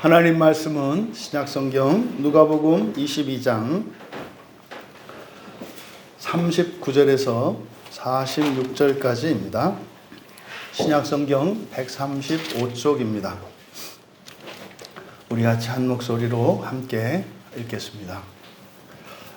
하나님 말씀은 신약성경 누가복음 22장 39절에서 46절까지입니다. 신약성경 135쪽입니다. 우리 같이 한 목소리로 함께 읽겠습니다.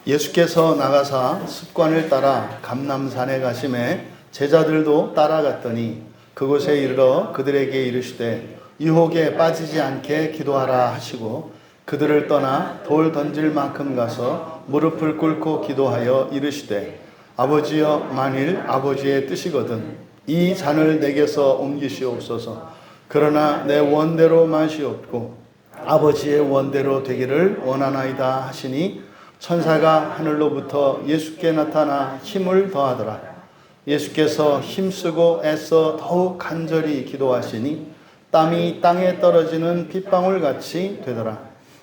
예수께서 나가사 습관을 따라 감람산에 가심에 제자들도 따라갔더니 그곳에 이르러 그들에게 이르시되 유혹에 빠지지 않게 기도하라 하시고 그들을 떠나 돌 던질 만큼 가서 무릎을 꿇고 기도하여 이르시되 아버지여 만일 아버지의 뜻이거든 이 잔을 내게서 옮기시옵소서. 그러나 내 원대로 마시옵고 아버지의 원대로 되기를 원하나이다 하시니 천사가 하늘로부터 예수께 나타나 힘을 더하더라. 예수께서 힘쓰고 애써 더욱 간절히 기도하시니 땀이 땅에 떨어지는 빗방울같이 되더라.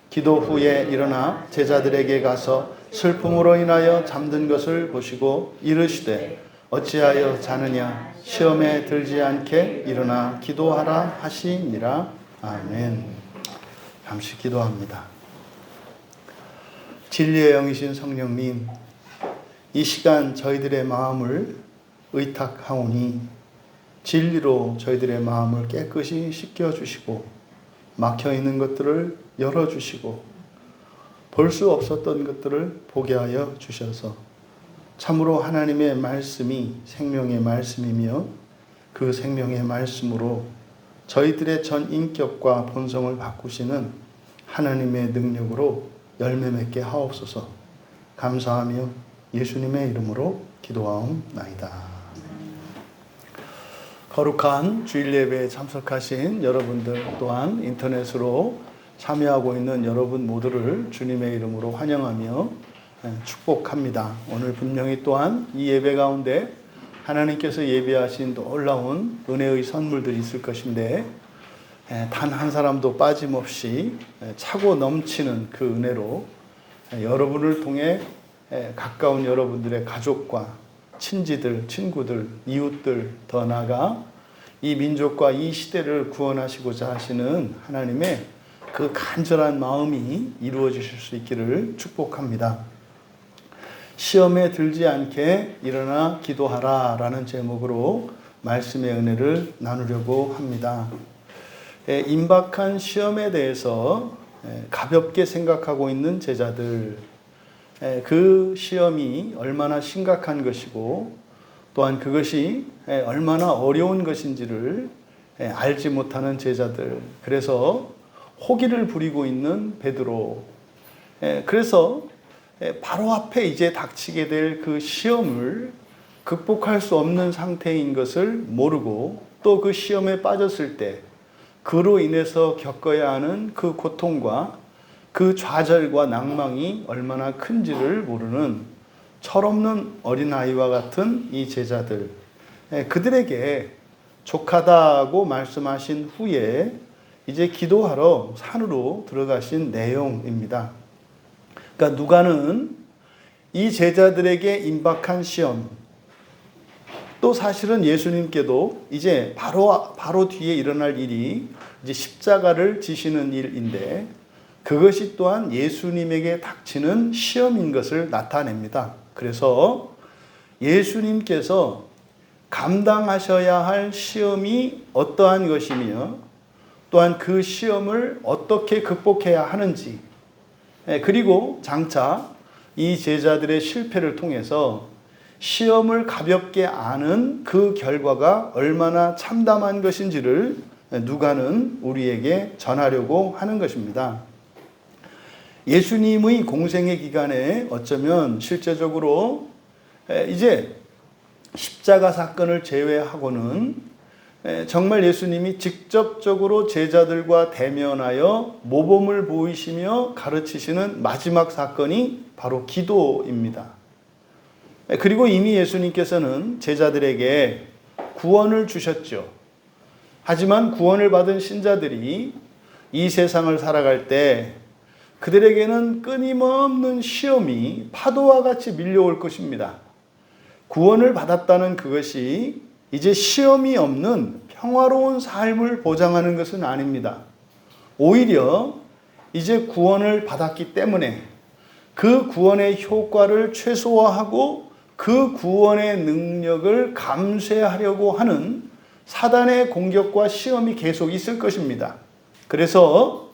기도 후에 일어나 제자들에게 가서 슬픔으로 인하여 잠든 것을 보시고 이르시되 어찌하여 자느냐 시험에 들지 않게 일어나 기도하라 하시니라. 아멘. 잠시 기도합니다. 진리의 영이신 성령님, 이 시간 저희들의 마음을 의탁하오니 진리로 저희들의 마음을 깨끗이 씻겨주시고 막혀있는 것들을 열어주시고 볼 수 없었던 것들을 보게 하여 주셔서 참으로 하나님의 말씀이 생명의 말씀이며 그 생명의 말씀으로 저희들의 전 인격과 본성을 바꾸시는 하나님의 능력으로 열매 맺게 하옵소서. 감사하며 예수님의 이름으로 기도하옵나이다. 거룩한 주일 예배에 참석하신 여러분들 또한 인터넷으로 참여하고 있는 여러분 모두를 주님의 이름으로 환영하며 축복합니다. 오늘 분명히 또한 이 예배 가운데 하나님께서 예비하신 놀라운 은혜의 선물들이 있을 것인데 단 한 사람도 빠짐없이 차고 넘치는 그 은혜로 여러분을 통해 가까운 여러분들의 가족과 친지들, 친구들, 이웃들 더 나아가 이 민족과 이 시대를 구원하시고자 하시는 하나님의 그 간절한 마음이 이루어지실 수 있기를 축복합니다. 시험에 들지 않게 일어나 기도하라 라는 제목으로 말씀의 은혜를 나누려고 합니다. 임박한 시험에 대해서 가볍게 생각하고 있는 제자들, 그 시험이 얼마나 심각한 것이고 또한 그것이 얼마나 어려운 것인지를 알지 못하는 제자들, 그래서 호기를 부리고 있는 베드로, 그래서 바로 앞에 이제 닥치게 될 그 시험을 극복할 수 없는 상태인 것을 모르고 또 그 시험에 빠졌을 때 그로 인해서 겪어야 하는 그 고통과 그 좌절과 낭망이 얼마나 큰지를 모르는 철없는 어린아이와 같은 이 제자들, 그들에게 족하다고 말씀하신 후에 이제 기도하러 산으로 들어가신 내용입니다. 그러니까 누가는 이 제자들에게 임박한 시험, 또 사실은 예수님께도 이제 바로 뒤에 일어날 일이 이제 십자가를 지시는 일인데 그것이 또한 예수님에게 닥치는 시험인 것을 나타냅니다. 그래서 예수님께서 감당하셔야 할 시험이 어떠한 것이며 또한 그 시험을 어떻게 극복해야 하는지, 그리고 장차 이 제자들의 실패를 통해서 시험을 가볍게 아는 그 결과가 얼마나 참담한 것인지를 누가는 우리에게 전하려고 하는 것입니다. 예수님의 공생의 기간에 어쩌면 실제적으로 이제 십자가 사건을 제외하고는 정말 예수님이 직접적으로 제자들과 대면하여 모범을 보이시며 가르치시는 마지막 사건이 바로 기도입니다. 그리고 이미 예수님께서는 제자들에게 구원을 주셨죠. 하지만 구원을 받은 신자들이 이 세상을 살아갈 때 그들에게는 끊임없는 시험이 파도와 같이 밀려올 것입니다. 구원을 받았다는 그것이 이제 시험이 없는 평화로운 삶을 보장하는 것은 아닙니다. 오히려 이제 구원을 받았기 때문에 그 구원의 효과를 최소화하고 그 구원의 능력을 감쇄하려고 하는 사단의 공격과 시험이 계속 있을 것입니다. 그래서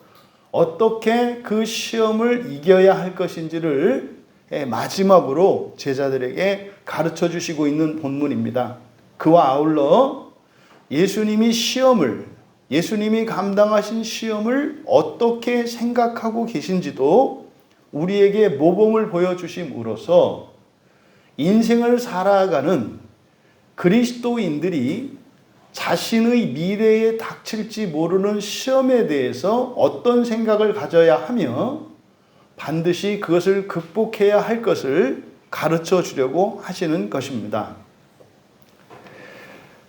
어떻게 그 시험을 이겨야 할 것인지를 마지막으로 제자들에게 가르쳐 주시고 있는 본문입니다. 그와 아울러 예수님이 감당하신 시험을 어떻게 생각하고 계신지도 우리에게 모범을 보여주심으로써 인생을 살아가는 그리스도인들이 자신의 미래에 닥칠지 모르는 시험에 대해서 어떤 생각을 가져야 하며 반드시 그것을 극복해야 할 것을 가르쳐 주려고 하시는 것입니다.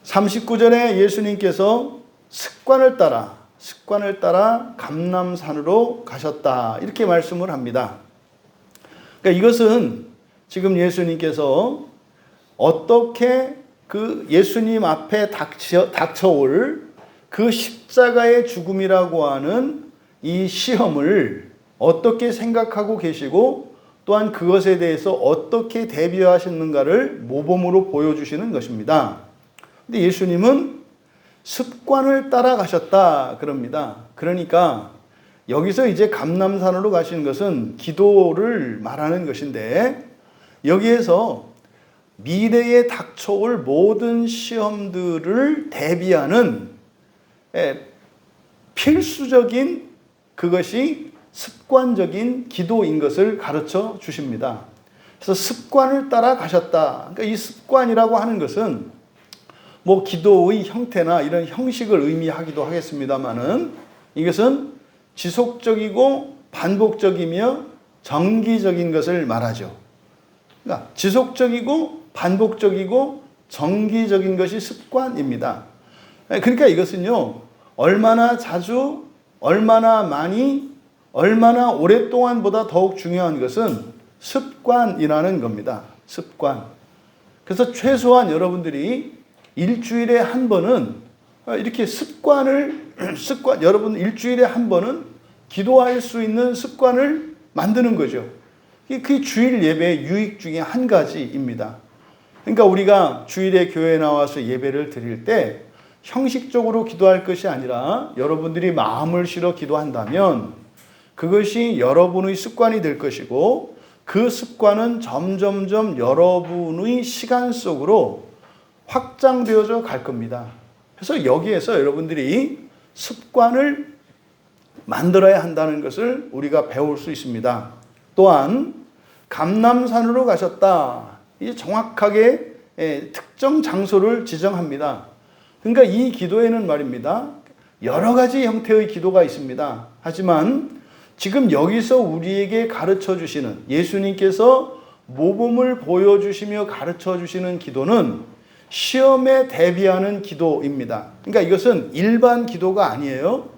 39절에 예수님께서 습관을 따라 감람산으로 가셨다. 이렇게 말씀을 합니다. 그러니까 이것은 지금 예수님께서 어떻게 그 예수님 앞에 닥쳐올 그 십자가의 죽음이라고 하는 이 시험을 어떻게 생각하고 계시고 또한 그것에 대해서 어떻게 대비하시는가를 모범으로 보여주시는 것입니다. 근데 예수님은 습관을 따라가셨다 그럽니다. 그러니까 여기서 이제 감람산으로 가시는 것은 기도를 말하는 것인데 여기에서 미래에 닥쳐올 모든 시험들을 대비하는 필수적인 그것이 습관적인 기도인 것을 가르쳐 주십니다. 그래서 습관을 따라 가셨다. 그러니까 이 습관이라고 하는 것은 뭐 기도의 형태나 이런 형식을 의미하기도 하겠습니다만은 이것은 지속적이고 반복적이며 정기적인 것을 말하죠. 그러니까 지속적이고 반복적이고 정기적인 것이 습관입니다. 그러니까 이것은요, 얼마나 자주, 얼마나 많이, 얼마나 오랫동안보다 더욱 중요한 것은 습관이라는 겁니다. 습관. 그래서 최소한 여러분들이 일주일에 한 번은 이렇게 여러분 일주일에 한 번은 기도할 수 있는 습관을 만드는 거죠. 그게 주일 예배의 유익 중에 한 가지입니다. 그러니까 우리가 주일에 교회에 나와서 예배를 드릴 때 형식적으로 기도할 것이 아니라 여러분들이 마음을 실어 기도한다면 그것이 여러분의 습관이 될 것이고 그 습관은 점점점 여러분의 시간 속으로 확장되어져 갈 겁니다. 그래서 여기에서 여러분들이 습관을 만들어야 한다는 것을 우리가 배울 수 있습니다. 또한 감람산으로 가셨다. 이제 정확하게 특정 장소를 지정합니다. 그러니까 이 기도에는 말입니다. 여러 가지 형태의 기도가 있습니다. 하지만 지금 여기서 우리에게 가르쳐 주시는 예수님께서 모범을 보여주시며 가르쳐 주시는 기도는 시험에 대비하는 기도입니다. 그러니까 이것은 일반 기도가 아니에요.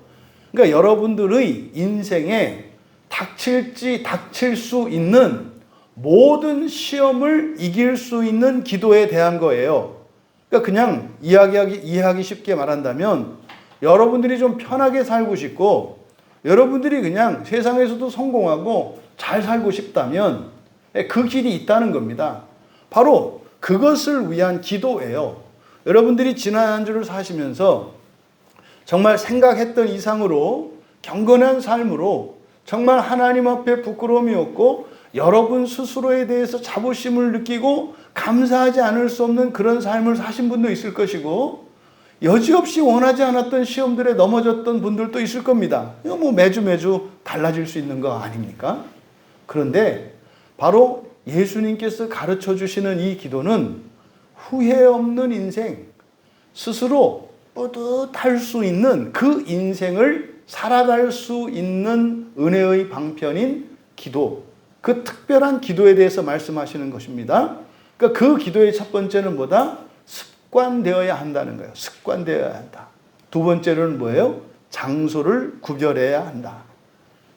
그러니까 여러분들의 인생에 닥칠 수 있는 모든 시험을 이길 수 있는 기도에 대한 거예요. 그러니까 그냥 이해하기 쉽게 말한다면 여러분들이 좀 편하게 살고 싶고 여러분들이 그냥 세상에서도 성공하고 잘 살고 싶다면 그 길이 있다는 겁니다. 바로 그것을 위한 기도예요. 여러분들이 지난 한 주를 사시면서 정말 생각했던 이상으로 경건한 삶으로 정말 하나님 앞에 부끄러움이 없고 여러분 스스로에 대해서 자부심을 느끼고 감사하지 않을 수 없는 그런 삶을 사신 분도 있을 것이고 여지없이 원하지 않았던 시험들에 넘어졌던 분들도 있을 겁니다. 이거 뭐 매주 달라질 수 있는 거 아닙니까? 그런데 바로 예수님께서 가르쳐 주시는 이 기도는 후회 없는 인생, 스스로 뿌듯할 수 있는 그 인생을 살아갈 수 있는 은혜의 방편인 기도, 그 특별한 기도에 대해서 말씀하시는 것입니다. 그러니까 그 기도의 첫 번째는 뭐다? 습관되어야 한다는 거예요. 습관되어야 한다. 두 번째로는 뭐예요? 장소를 구별해야 한다.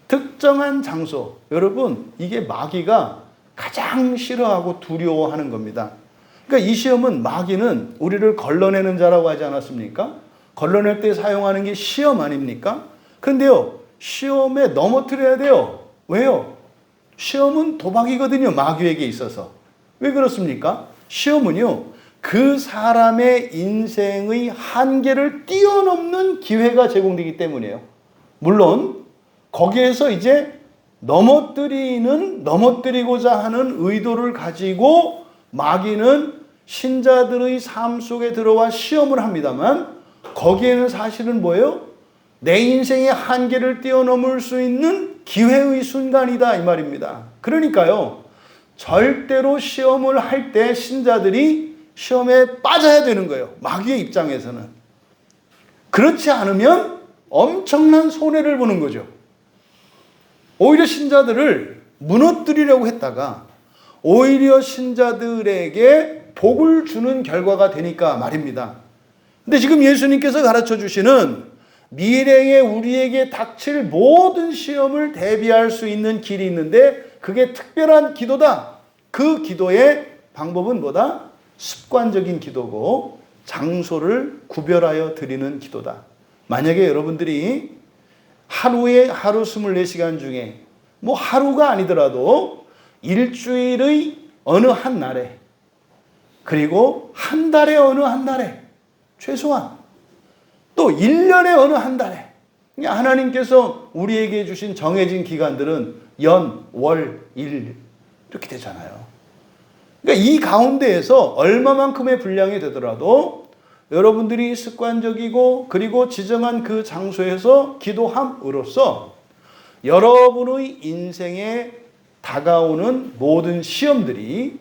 특정한 장소. 여러분, 이게 마귀가 가장 싫어하고 두려워하는 겁니다. 그러니까 이 시험은 마귀는 우리를 걸러내는 자라고 하지 않았습니까? 걸러낼 때 사용하는 게 시험 아닙니까? 그런데요, 시험에 넘어뜨려야 돼요. 왜요? 시험은 도박이거든요, 마귀에게 있어서. 왜 그렇습니까? 시험은요, 그 사람의 인생의 한계를 뛰어넘는 기회가 제공되기 때문이에요. 물론 거기에서 이제 넘어뜨리고자 하는 의도를 가지고 마귀는 신자들의 삶 속에 들어와 시험을 합니다만, 거기에는 사실은 뭐예요? 내 인생의 한계를 뛰어넘을 수 있는 기회의 순간이다, 이 말입니다. 그러니까요, 절대로 시험을 할 때 신자들이 시험에 빠져야 되는 거예요, 마귀의 입장에서는. 그렇지 않으면 엄청난 손해를 보는 거죠. 오히려 신자들을 무너뜨리려고 했다가 오히려 신자들에게 복을 주는 결과가 되니까 말입니다. 근데 지금 예수님께서 가르쳐 주시는 미래에 우리에게 닥칠 모든 시험을 대비할 수 있는 길이 있는데, 그게 특별한 기도다. 그 기도의 방법은 뭐다? 습관적인 기도고 장소를 구별하여 드리는 기도다. 만약에 여러분들이 하루에 하루 24시간 중에 뭐 하루가 아니더라도 일주일의 어느 한 날에, 그리고 한 달에 어느 한 날에, 최소한 또 1년에 어느 한 달에, 하나님께서 우리에게 주신 정해진 기간들은 연, 월, 일 이렇게 되잖아요. 그러니까 이 가운데에서 얼마만큼의 분량이 되더라도 여러분들이 습관적이고 그리고 지정한 그 장소에서 기도함으로써 여러분의 인생에 다가오는 모든 시험들이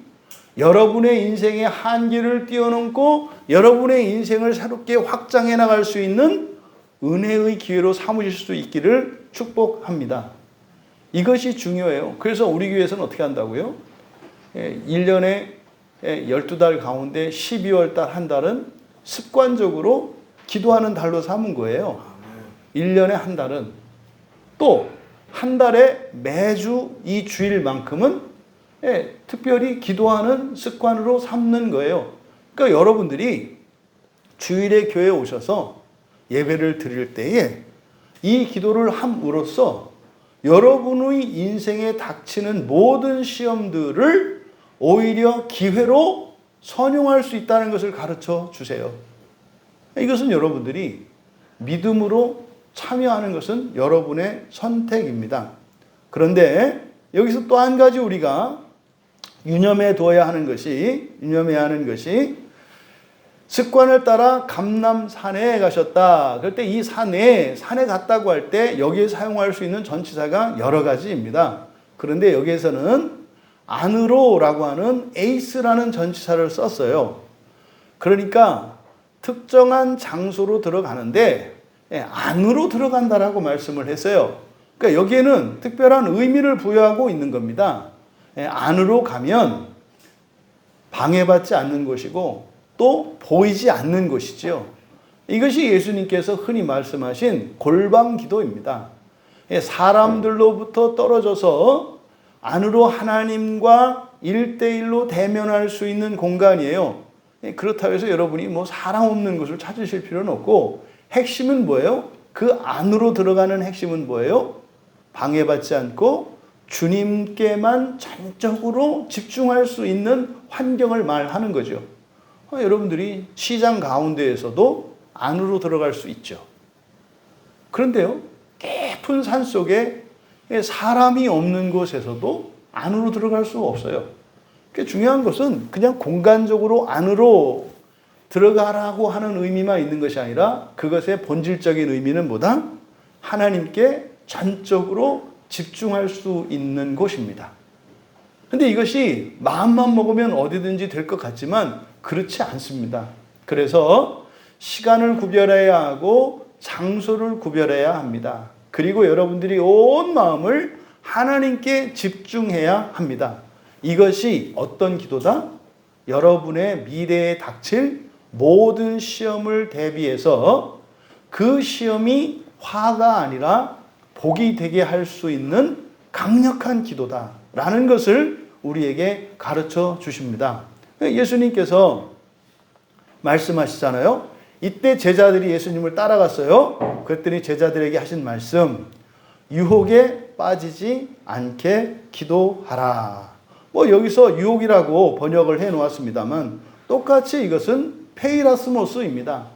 여러분의 인생의 한계를 뛰어넘고 여러분의 인생을 새롭게 확장해 나갈 수 있는 은혜의 기회로 삼으실 수 있기를 축복합니다. 이것이 중요해요. 그래서 우리 교회에서는 어떻게 한다고요? 1년에 12달 가운데 12월 달 한 달은 습관적으로 기도하는 달로 삼은 거예요. 1년에 한 달은, 또 한 달에 매주 이 주일만큼은 특별히 기도하는 습관으로 삼는 거예요. 그러니까 여러분들이 주일에 교회에 오셔서 예배를 드릴 때에 이 기도를 함으로써 여러분의 인생에 닥치는 모든 시험들을 오히려 기회로 선용할 수 있다는 것을 가르쳐 주세요. 이것은 여러분들이 믿음으로 참여하는 것은 여러분의 선택입니다. 그런데 여기서 또 한 가지 우리가 유념해야 하는 것이 습관을 따라 감람산에 가셨다. 그럴 때 이 산에 갔다고 할 때 여기에 사용할 수 있는 전치사가 여러 가지입니다. 그런데 여기에서는 안으로라고 하는 에이스라는 전치사를 썼어요. 그러니까 특정한 장소로 들어가는데 안으로 들어간다라고 말씀을 했어요. 그러니까 여기에는 특별한 의미를 부여하고 있는 겁니다. 안으로 가면 방해받지 않는 곳이고 또 보이지 않는 곳이죠. 이것이 예수님께서 흔히 말씀하신 골방 기도입니다. 사람들로부터 떨어져서 안으로 하나님과 1대1로 대면할 수 있는 공간이에요. 그렇다고 해서 여러분이 뭐 사람 없는 곳을 찾으실 필요는 없고, 핵심은 뭐예요? 그 안으로 들어가는 핵심은 뭐예요? 방해받지 않고 주님께만 전적으로 집중할 수 있는 환경을 말하는 거죠. 여러분들이 시장 가운데에서도 안으로 들어갈 수 있죠. 그런데요, 깊은 산 속에 사람이 없는 곳에서도 안으로 들어갈 수 없어요. 중요한 것은 그냥 공간적으로 안으로 들어가라고 하는 의미만 있는 것이 아니라 그것의 본질적인 의미는 뭐다? 하나님께 전적으로 집중할 수 있는 곳입니다. 근데 이것이 마음만 먹으면 어디든지 될 것 같지만 그렇지 않습니다. 그래서 시간을 구별해야 하고 장소를 구별해야 합니다. 그리고 여러분들이 온 마음을 하나님께 집중해야 합니다. 이것이 어떤 기도다? 여러분의 미래에 닥칠 모든 시험을 대비해서 그 시험이 화가 아니라 복이 되게 할 수 있는 강력한 기도다라는 것을 우리에게 가르쳐 주십니다. 예수님께서 말씀하시잖아요. 이때 제자들이 예수님을 따라갔어요. 그랬더니 제자들에게 하신 말씀, 유혹에 빠지지 않게 기도하라. 여기서 유혹이라고 번역을 해 놓았습니다만 똑같이 이것은 페이라스모스입니다.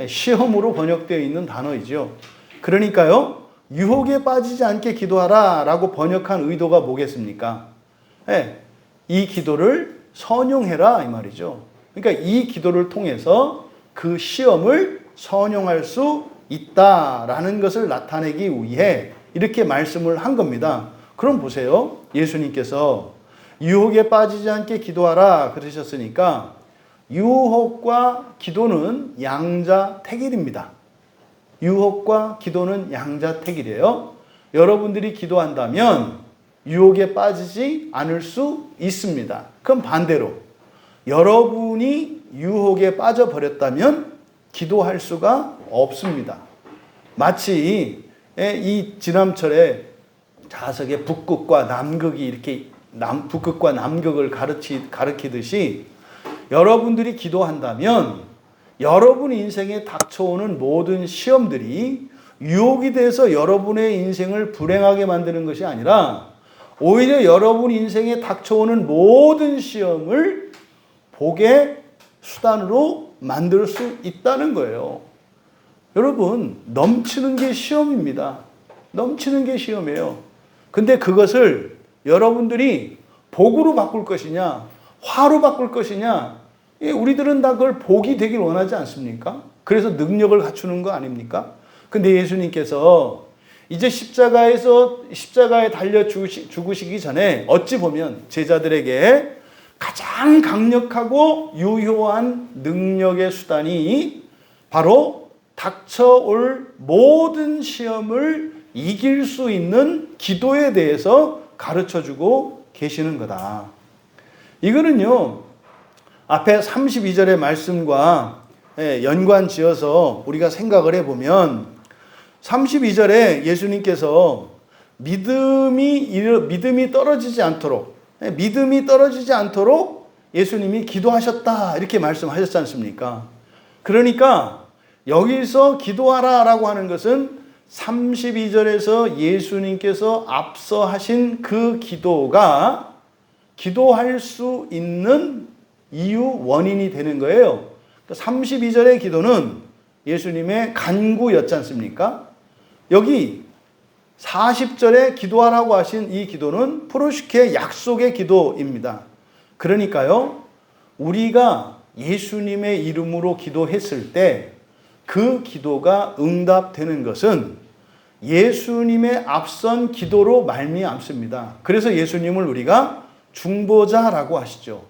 시험으로 번역되어 있는 단어이죠. 그러니까요, 유혹에 빠지지 않게 기도하라 라고 번역한 의도가 뭐겠습니까? 이 기도를 선용해라 이 말이죠. 그러니까 이 기도를 통해서 그 시험을 선용할 수 있다라는 것을 나타내기 위해 이렇게 말씀을 한 겁니다. 그럼 보세요. 예수님께서 유혹에 빠지지 않게 기도하라 그러셨으니까 유혹과 기도는 양자택일입니다. 유혹과 기도는 양자택일이에요. 여러분들이 기도한다면 유혹에 빠지지 않을 수 있습니다. 그럼 반대로 여러분이 유혹에 빠져버렸다면 기도할 수가 없습니다. 마치 이 지남철에 자석에 북극과 남극이 이렇게 북극과 남극을 가리키듯이 여러분들이 기도한다면 여러분 인생에 닥쳐오는 모든 시험들이 유혹이 돼서 여러분의 인생을 불행하게 만드는 것이 아니라 오히려 여러분 인생에 닥쳐오는 모든 시험을 복의 수단으로 만들 수 있다는 거예요. 여러분, 넘치는 게 시험입니다. 넘치는 게 시험이에요. 근데 그것을 여러분들이 복으로 바꿀 것이냐, 화로 바꿀 것이냐, 우리들은 다 그걸 복이 되길 원하지 않습니까? 그래서 능력을 갖추는 거 아닙니까? 근데 예수님께서 이제 십자가에 달려 죽으시기 전에 어찌 보면 제자들에게 가장 강력하고 유효한 능력의 수단이 바로 닥쳐올 모든 시험을 이길 수 있는 기도에 대해서 가르쳐주고 계시는 거다. 이거는요, 앞에 32절의 말씀과 연관지어서 우리가 생각을 해보면 32절에 예수님께서 믿음이 떨어지지 않도록 예수님이 기도하셨다 이렇게 말씀하셨지 않습니까? 그러니까 여기서 기도하라라고 하는 것은 32절에서 예수님께서 앞서 하신 그 기도가 기도할 수 있는 이유 원인이 되는 거예요. 32절의 기도는 예수님의 간구였지 않습니까? 여기 40절에 기도하라고 하신 이 기도는 프로시케 약속의 기도입니다. 그러니까요, 우리가 예수님의 이름으로 기도했을 때 그 기도가 응답되는 것은 예수님의 앞선 기도로 말미암습니다. 그래서 예수님을 우리가 중보자라고 하시죠.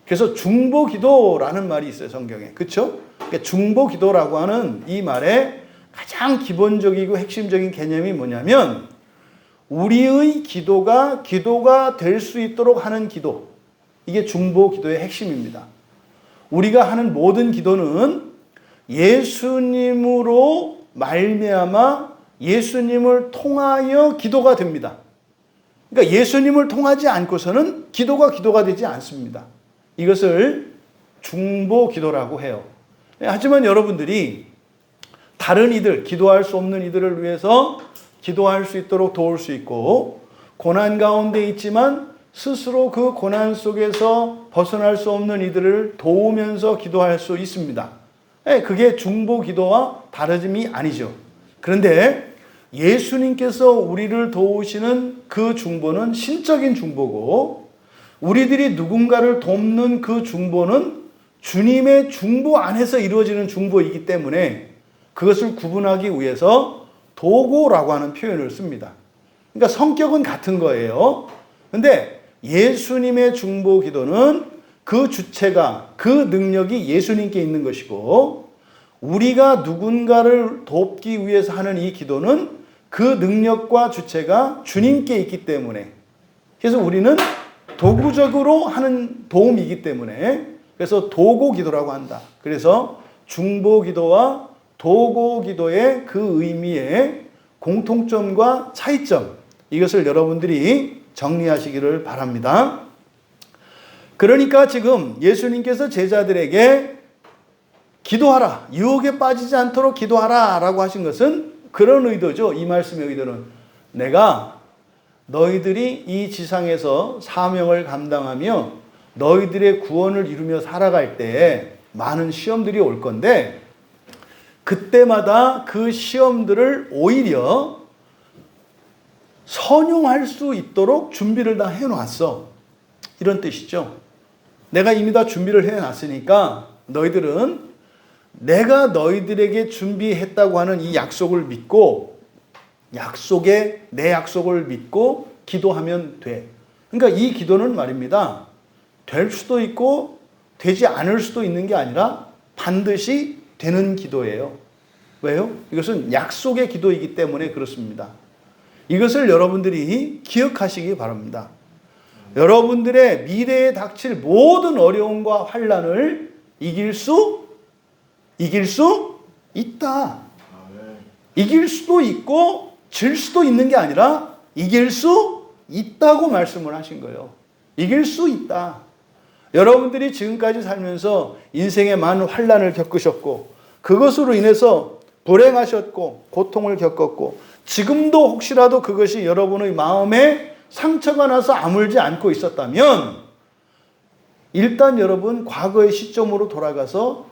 그래서 중보기도라는 말이 있어요, 성경에. 그렇죠? 그러니까 중보기도라고 하는 이 말의 가장 기본적이고 핵심적인 개념이 뭐냐면 우리의 기도가 될 수 있도록 하는 기도. 이게 중보기도의 핵심입니다. 우리가 하는 모든 기도는 예수님으로 말미암아 예수님을 통하여 기도가 됩니다. 그러니까 예수님을 통하지 않고서는 기도가 되지 않습니다. 이것을 중보기도라고 해요. 하지만 여러분들이 다른 이들, 기도할 수 없는 이들을 위해서 기도할 수 있도록 도울 수 있고 고난 가운데 있지만 스스로 그 고난 속에서 벗어날 수 없는 이들을 도우면서 기도할 수 있습니다. 그게 중보기도와 다름이 아니죠. 그런데 예수님께서 우리를 도우시는 그 중보는 신적인 중보고 우리들이 누군가를 돕는 그 중보는 주님의 중보 안에서 이루어지는 중보이기 때문에 그것을 구분하기 위해서 도고라고 하는 표현을 씁니다. 그러니까 성격은 같은 거예요. 그런데 예수님의 중보 기도는 그 주체가, 그 능력이 예수님께 있는 것이고 우리가 누군가를 돕기 위해서 하는 이 기도는 그 능력과 주체가 주님께 있기 때문에 그래서 우리는 도구적으로 하는 도움이기 때문에 그래서 도고기도라고 한다. 그래서 중보기도와 도고기도의 그 의미의 공통점과 차이점 이것을 여러분들이 정리하시기를 바랍니다. 그러니까 지금 예수님께서 제자들에게 기도하라. 유혹에 빠지지 않도록 기도하라. 라고 하신 것은 그런 의도죠. 이 말씀의 의도는 내가 너희들이 이 지상에서 사명을 감당하며 너희들의 구원을 이루며 살아갈 때 많은 시험들이 올 건데 그때마다 그 시험들을 오히려 선용할 수 있도록 준비를 다 해놨어. 이런 뜻이죠. 내가 이미 다 준비를 해놨으니까 너희들은 내가 너희들에게 준비했다고 하는 이 약속을 믿고 내 약속을 믿고 기도하면 돼. 그러니까 이 기도는 말입니다. 될 수도 있고 되지 않을 수도 있는 게 아니라 반드시 되는 기도예요. 왜요? 이것은 약속의 기도이기 때문에 그렇습니다. 이것을 여러분들이 기억하시기 바랍니다. 여러분들의 미래에 닥칠 모든 어려움과 환난을 이길 수 있다. 이길 수도 있고 질 수도 있는 게 아니라 이길 수 있다고 말씀을 하신 거예요. 이길 수 있다. 여러분들이 지금까지 살면서 인생의 많은 환난을 겪으셨고 그것으로 인해서 불행하셨고 고통을 겪었고 지금도 혹시라도 그것이 여러분의 마음에 상처가 나서 아물지 않고 있었다면 일단 여러분 과거의 시점으로 돌아가서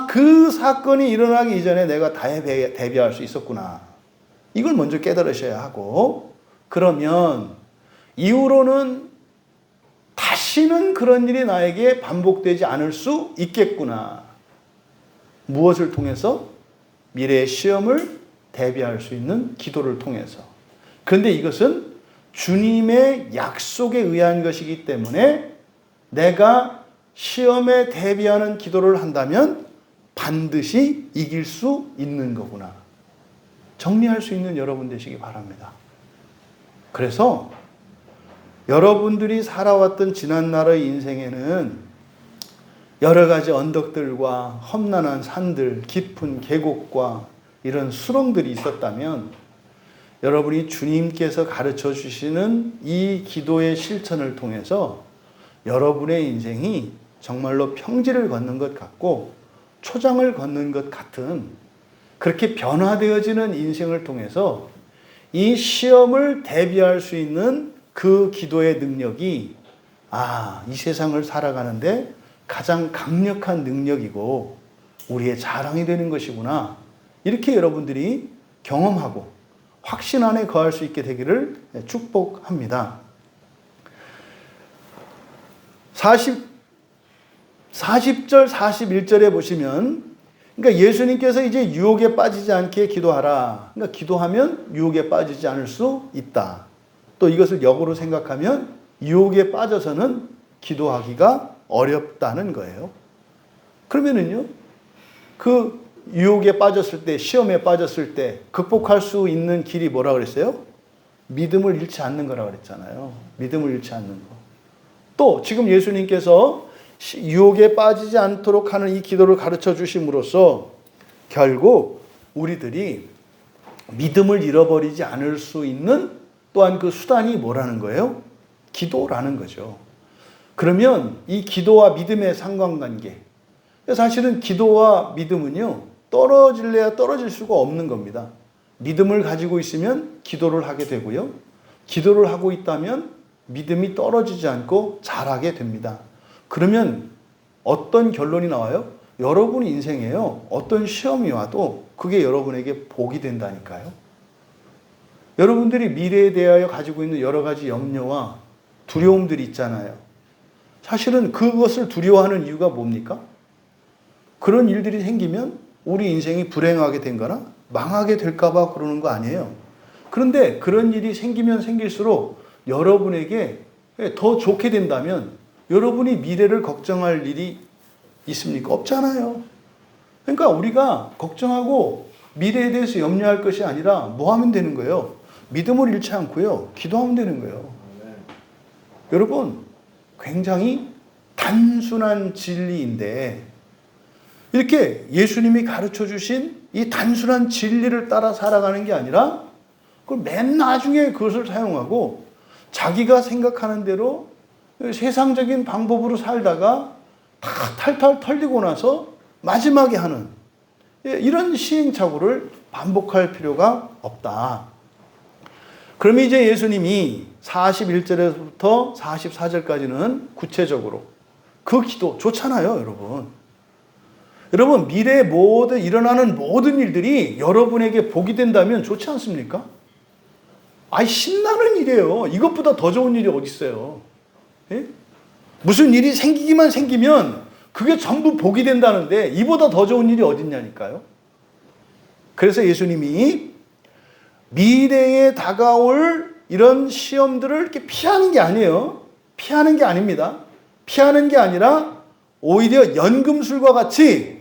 그 사건이 일어나기 이전에 내가 대비할 수 있었구나. 이걸 먼저 깨달으셔야 하고 그러면 이후로는 다시는 그런 일이 나에게 반복되지 않을 수 있겠구나. 무엇을 통해서? 미래의 시험을 대비할 수 있는 기도를 통해서. 그런데 이것은 주님의 약속에 의한 것이기 때문에 내가 시험에 대비하는 기도를 한다면 반드시 이길 수 있는 거구나. 정리할 수 있는 여러분 되시기 바랍니다. 그래서 여러분들이 살아왔던 지난날의 인생에는 여러 가지 언덕들과 험난한 산들, 깊은 계곡과 이런 수렁들이 있었다면 여러분이 주님께서 가르쳐 주시는 이 기도의 실천을 통해서 여러분의 인생이 정말로 평지를 걷는 것 같고 초장을 걷는 것 같은 그렇게 변화되어지는 인생을 통해서 이 시험을 대비할 수 있는 그 기도의 능력이 이 세상을 살아가는데 가장 강력한 능력이고 우리의 자랑이 되는 것이구나. 이렇게 여러분들이 경험하고 확신 안에 거할 수 있게 되기를 축복합니다. 40절, 41절에 보시면 그러니까 예수님께서 이제 유혹에 빠지지 않게 기도하라. 그러니까 기도하면 유혹에 빠지지 않을 수 있다. 또 이것을 역으로 생각하면 유혹에 빠져서는 기도하기가 어렵다는 거예요. 그러면은요, 그 유혹에 빠졌을 때, 시험에 빠졌을 때 극복할 수 있는 길이 뭐라 그랬어요? 믿음을 잃지 않는 거라 그랬잖아요. 믿음을 잃지 않는 거. 또 지금 예수님께서 유혹에 빠지지 않도록 하는 이 기도를 가르쳐 주심으로써 결국 우리들이 믿음을 잃어버리지 않을 수 있는 또한 그 수단이 뭐라는 거예요? 기도라는 거죠. 그러면 이 기도와 믿음의 상관관계, 사실은 기도와 믿음은요 떨어질래야 떨어질 수가 없는 겁니다. 믿음을 가지고 있으면 기도를 하게 되고요, 기도를 하고 있다면 믿음이 떨어지지 않고 자라게 됩니다. 그러면 어떤 결론이 나와요? 여러분 인생에요, 어떤 시험이 와도 그게 여러분에게 복이 된다니까요. 여러분들이 미래에 대하여 가지고 있는 여러 가지 염려와 두려움들이 있잖아요. 사실은 그것을 두려워하는 이유가 뭡니까? 그런 일들이 생기면 우리 인생이 불행하게 된거나 망하게 될까봐 그러는 거 아니에요. 그런데 그런 일이 생기면 생길수록 여러분에게 더 좋게 된다면 여러분이 미래를 걱정할 일이 있습니까? 없잖아요. 그러니까 우리가 걱정하고 미래에 대해서 염려할 것이 아니라 뭐 하면 되는 거예요? 믿음을 잃지 않고요, 기도하면 되는 거예요. 여러분, 굉장히 단순한 진리인데 이렇게 예수님이 가르쳐 주신 이 단순한 진리를 따라 살아가는 게 아니라 그걸 맨 나중에 그것을 사용하고 자기가 생각하는 대로 세상적인 방법으로 살다가 다 탈탈 털리고 나서 마지막에 하는 이런 시행착오를 반복할 필요가 없다. 그러면 이제 예수님이 41절에서부터 44절까지는 구체적으로 그 기도 좋잖아요, 여러분. 여러분, 미래에 일어나는 모든 일들이 여러분에게 복이 된다면 좋지 않습니까? 아이, 신나는 일이에요. 이것보다 더 좋은 일이 어디 있어요? 예? 무슨 일이 생기기만 생기면 그게 전부 복이 된다는데 이보다 더 좋은 일이 어디 있냐니까요. 그래서 예수님이 미래에 다가올 이런 시험들을 이렇게 피하는 게 아니에요. 피하는 게 아닙니다. 피하는 게 아니라 오히려 연금술과 같이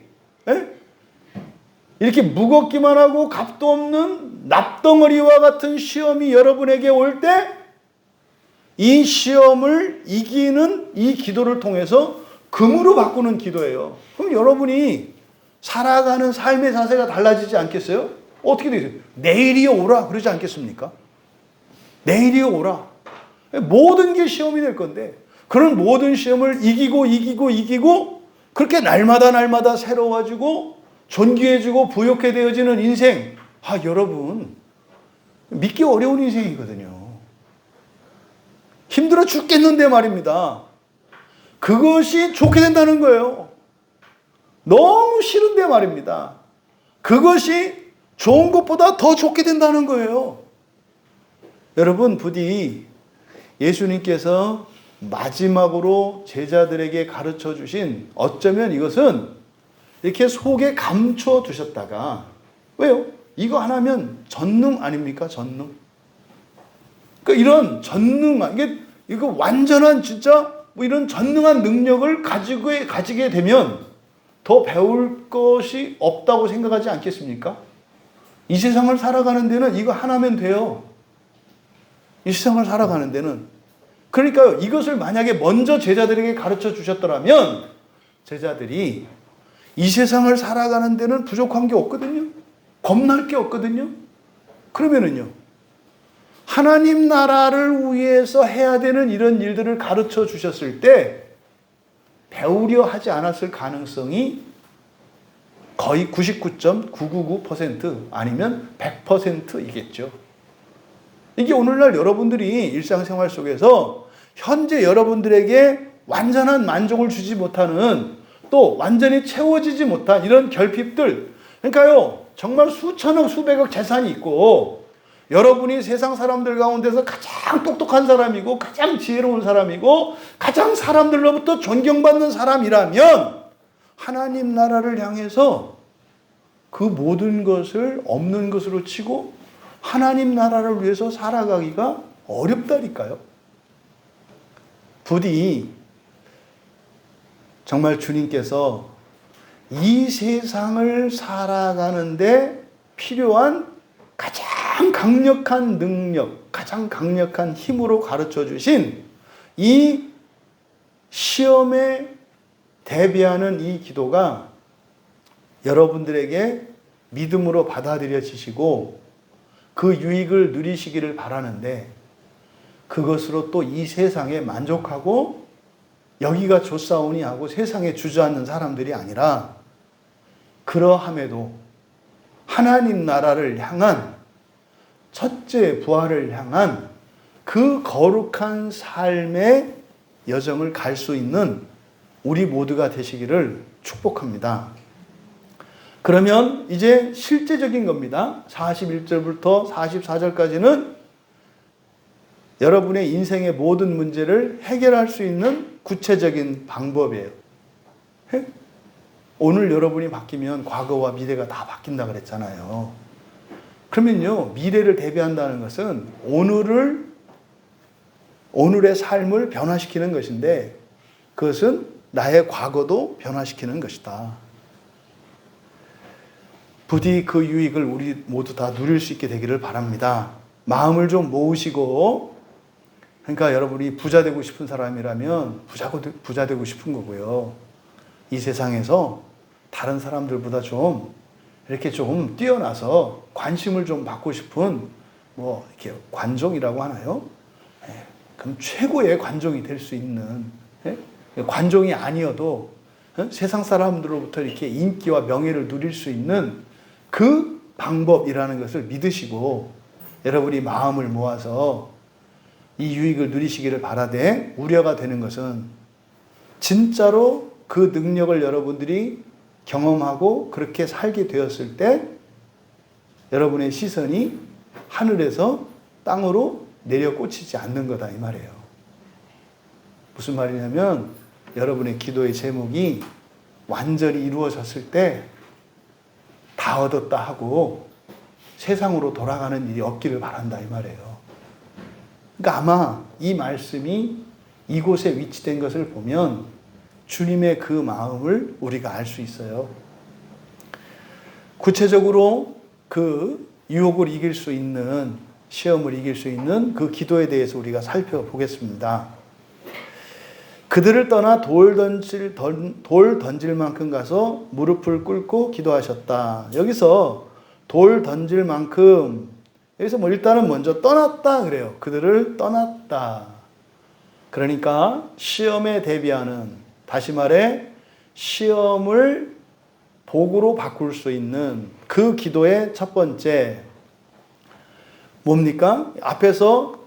이렇게 무겁기만 하고 값도 없는 납덩어리와 같은 시험이 여러분에게 올 때 이 시험을 이기는 이 기도를 통해서 금으로 바꾸는 기도예요. 그럼 여러분이 살아가는 삶의 자세가 달라지지 않겠어요? 어떻게 되세요? 내일이 오라 그러지 않겠습니까? 내일이 오라. 모든 게 시험이 될 건데 그런 모든 시험을 이기고 그렇게 날마다 새로워지고 존귀해지고 부욕해 되어지는 인생. 여러분, 믿기 어려운 인생이거든요. 힘들어 죽겠는데 말입니다. 그것이 좋게 된다는 거예요. 너무 싫은데 말입니다. 그것이 좋은 것보다 더 좋게 된다는 거예요. 여러분, 부디 예수님께서 마지막으로 제자들에게 가르쳐 주신, 어쩌면 이것은 이렇게 속에 감춰 두셨다가, 왜요? 이거 하나면 전능 아닙니까? 전능. 그러니까 이런 전능한, 이거 완전한 진짜 이런 전능한 능력을 가지게 되면 더 배울 것이 없다고 생각하지 않겠습니까? 이 세상을 살아가는 데는 이거 하나면 돼요. 이 세상을 살아가는 데는. 그러니까요, 이것을 만약에 먼저 제자들에게 가르쳐 주셨더라면 제자들이 이 세상을 살아가는 데는 부족한 게 없거든요. 겁날 게 없거든요. 그러면은요, 하나님 나라를 위해서 해야 되는 이런 일들을 가르쳐 주셨을 때 배우려 하지 않았을 가능성이 거의 99.999% 아니면 100%이겠죠. 이게 오늘날 여러분들이 일상생활 속에서 현재 여러분들에게 완전한 만족을 주지 못하는, 또 완전히 채워지지 못한 이런 결핍들, 그러니까요, 정말 수천억 수백억 재산이 있고 여러분이 세상 사람들 가운데서 가장 똑똑한 사람이고 가장 지혜로운 사람이고 가장 사람들로부터 존경받는 사람이라면 하나님 나라를 향해서 그 모든 것을 없는 것으로 치고 하나님 나라를 위해서 살아가기가 어렵다니까요. 부디 정말 주님께서 이 세상을 살아가는데 필요한 가장 강력한 능력, 가장 강력한 힘으로 가르쳐 주신 이 시험에 대비하는 이 기도가 여러분들에게 믿음으로 받아들여지시고 그 유익을 누리시기를 바라는데, 그것으로 또 이 세상에 만족하고 여기가 좋사오니 하고 세상에 주저앉는 사람들이 아니라, 그러함에도 하나님 나라를 향한, 첫째 부활을 향한 그 거룩한 삶의 여정을 갈 수 있는 우리 모두가 되시기를 축복합니다. 그러면 이제 실제적인 겁니다. 41절부터 44절까지는 여러분의 인생의 모든 문제를 해결할 수 있는 구체적인 방법이에요. 오늘 여러분이 바뀌면 과거와 미래가 다 바뀐다 그랬잖아요. 그러면요, 미래를 대비한다는 것은 오늘의 삶을 변화시키는 것인데, 그것은 나의 과거도 변화시키는 것이다. 부디 그 유익을 우리 모두 다 누릴 수 있게 되기를 바랍니다. 마음을 좀 모으시고, 그러니까 여러분이 부자 되고 싶은 사람이라면 부자 되고 싶은 거고요. 이 세상에서 다른 사람들보다 좀 이렇게 좀 뛰어나서 관심을 좀 받고 싶은, 이렇게 관종이라고 하나요? 그럼 최고의 관종이 될 수 있는, 관종이 아니어도 세상 사람들로부터 이렇게 인기와 명예를 누릴 수 있는 그 방법이라는 것을 믿으시고 여러분이 마음을 모아서 이 유익을 누리시기를 바라되, 우려가 되는 것은 진짜로 그 능력을 여러분들이 경험하고 그렇게 살게 되었을 때 여러분의 시선이 하늘에서 땅으로 내려 꽂히지 않는 거다, 이 말이에요. 무슨 말이냐면 여러분의 기도의 제목이 완전히 이루어졌을 때 다 얻었다 하고 세상으로 돌아가는 일이 없기를 바란다, 이 말이에요. 그러니까 아마 이 말씀이 이곳에 위치된 것을 보면 주님의 그 마음을 우리가 알 수 있어요. 구체적으로 그 유혹을 이길 수 있는, 시험을 이길 수 있는 그 기도에 대해서 우리가 살펴보겠습니다. 그들을 떠나 돌 던질 만큼 가서 무릎을 꿇고 기도하셨다. 여기서 돌 던질 만큼, 여기서 뭐 일단은 먼저 떠났다 그래요. 그들을 떠났다. 그러니까 시험에 대비하는, 다시 말해 시험을 복으로 바꿀 수 있는 그 기도의 첫 번째 뭡니까? 앞에서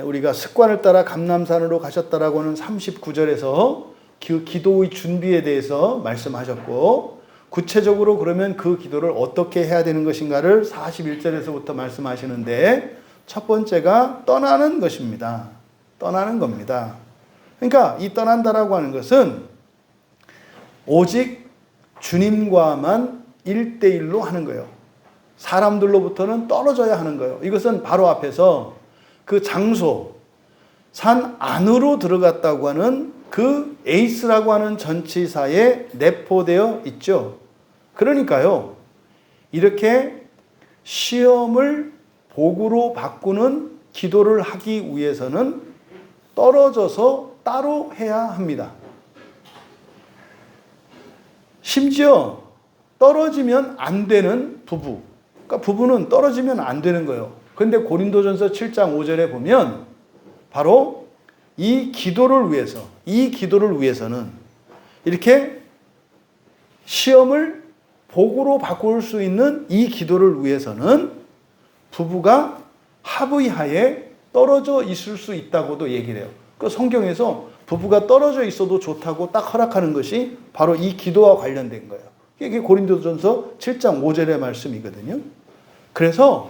우리가 습관을 따라 감람산으로 가셨다라고 하는 39절에서 그 기도의 준비에 대해서 말씀하셨고, 구체적으로 그러면 그 기도를 어떻게 해야 되는 것인가를 41절에서부터 말씀하시는데, 첫 번째가 떠나는 것입니다. 떠나는 겁니다. 그러니까 이 떠난다라고 하는 것은 오직 주님과만 1대1로 하는 거예요. 사람들로부터는 떨어져야 하는 거예요. 이것은 바로 앞에서 그 장소, 산 안으로 들어갔다고 하는 그 에이스라고 하는 전치사에 내포되어 있죠. 그러니까요, 이렇게 시험을 복으로 바꾸는 기도를 하기 위해서는 떨어져서 따로 해야 합니다. 심지어 떨어지면 안 되는 부부, 그러니까 부부는 떨어지면 안 되는 거예요. 그런데 고린도전서 7장 5절에 보면 바로 이 기도를 위해서는 이렇게 시험을 복으로 바꿀 수 있는 이 기도를 위해서는 부부가 합의하에 떨어져 있을 수 있다고도 얘기를 해요. 그 성경에서 부부가 떨어져 있어도 좋다고 딱 허락하는 것이 바로 이 기도와 관련된 거예요. 이게 고린도전서 7장 5절의 말씀이거든요. 그래서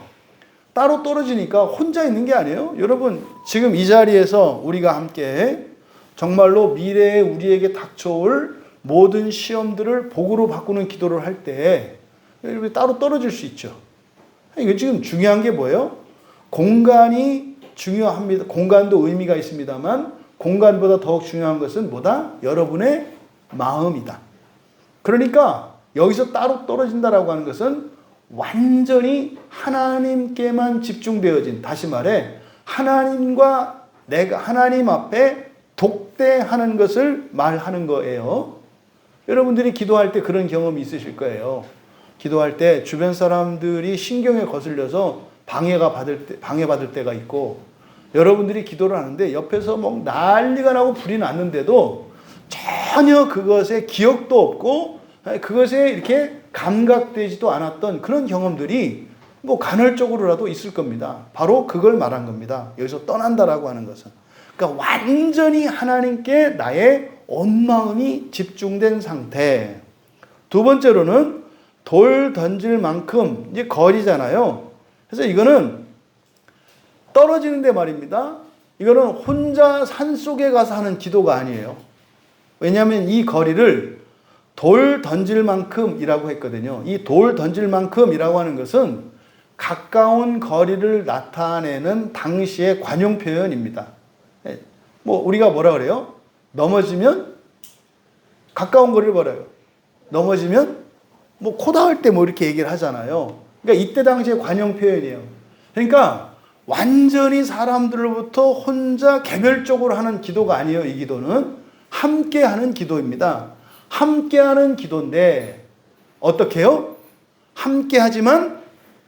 따로 떨어지니까 혼자 있는 게 아니에요. 여러분, 지금 이 자리에서 우리가 함께 정말로 미래에 우리에게 닥쳐올 모든 시험들을 복으로 바꾸는 기도를 할 때 따로 떨어질 수 있죠. 이거 지금 중요한 게 뭐예요? 공간이 중요합니다. 공간도 의미가 있습니다만 공간보다 더욱 중요한 것은 뭐다? 여러분의 마음이다. 그러니까 여기서 따로 떨어진다라고 하는 것은 완전히 하나님께만 집중되어진, 다시 말해 하나님과 내가 하나님 앞에 독대하는 것을 말하는 거예요. 여러분들이 기도할 때 그런 경험이 있으실 거예요. 기도할 때 주변 사람들이 신경에 거슬려서 방해받을 때가 있고, 여러분들이 기도를 하는데 옆에서 뭐 난리가 나고 불이 났는데도 전혀 그것에 기억도 없고 그것에 이렇게 감각되지도 않았던 그런 경험들이 뭐 간헐적으로라도 있을 겁니다. 바로 그걸 말한 겁니다. 여기서 떠난다라고 하는 것은. 그러니까 완전히 하나님께 나의 온 마음이 집중된 상태. 두 번째로는 돌 던질 만큼, 이제 거리잖아요. 그래서 이거는 떨어지는데 말입니다. 이거는 혼자 산속에 가서 하는 기도가 아니에요. 왜냐하면 이 거리를 돌 던질 만큼이라고 했거든요. 이 돌 던질 만큼이라고 하는 것은 가까운 거리를 나타내는 당시의 관용 표현입니다. 뭐 우리가 뭐라 그래요? 넘어지면 가까운 거리를 벌어요. 넘어지면 뭐 코 닿을 때 뭐 이렇게 얘기를 하잖아요. 그러니까 이때 당시의 관용 표현이에요. 그러니까 완전히 사람들로부터 혼자 개별적으로 하는 기도가 아니에요. 이 기도는 함께 하는 기도입니다. 함께 하는 기도인데 어떻게 해요? 함께 하지만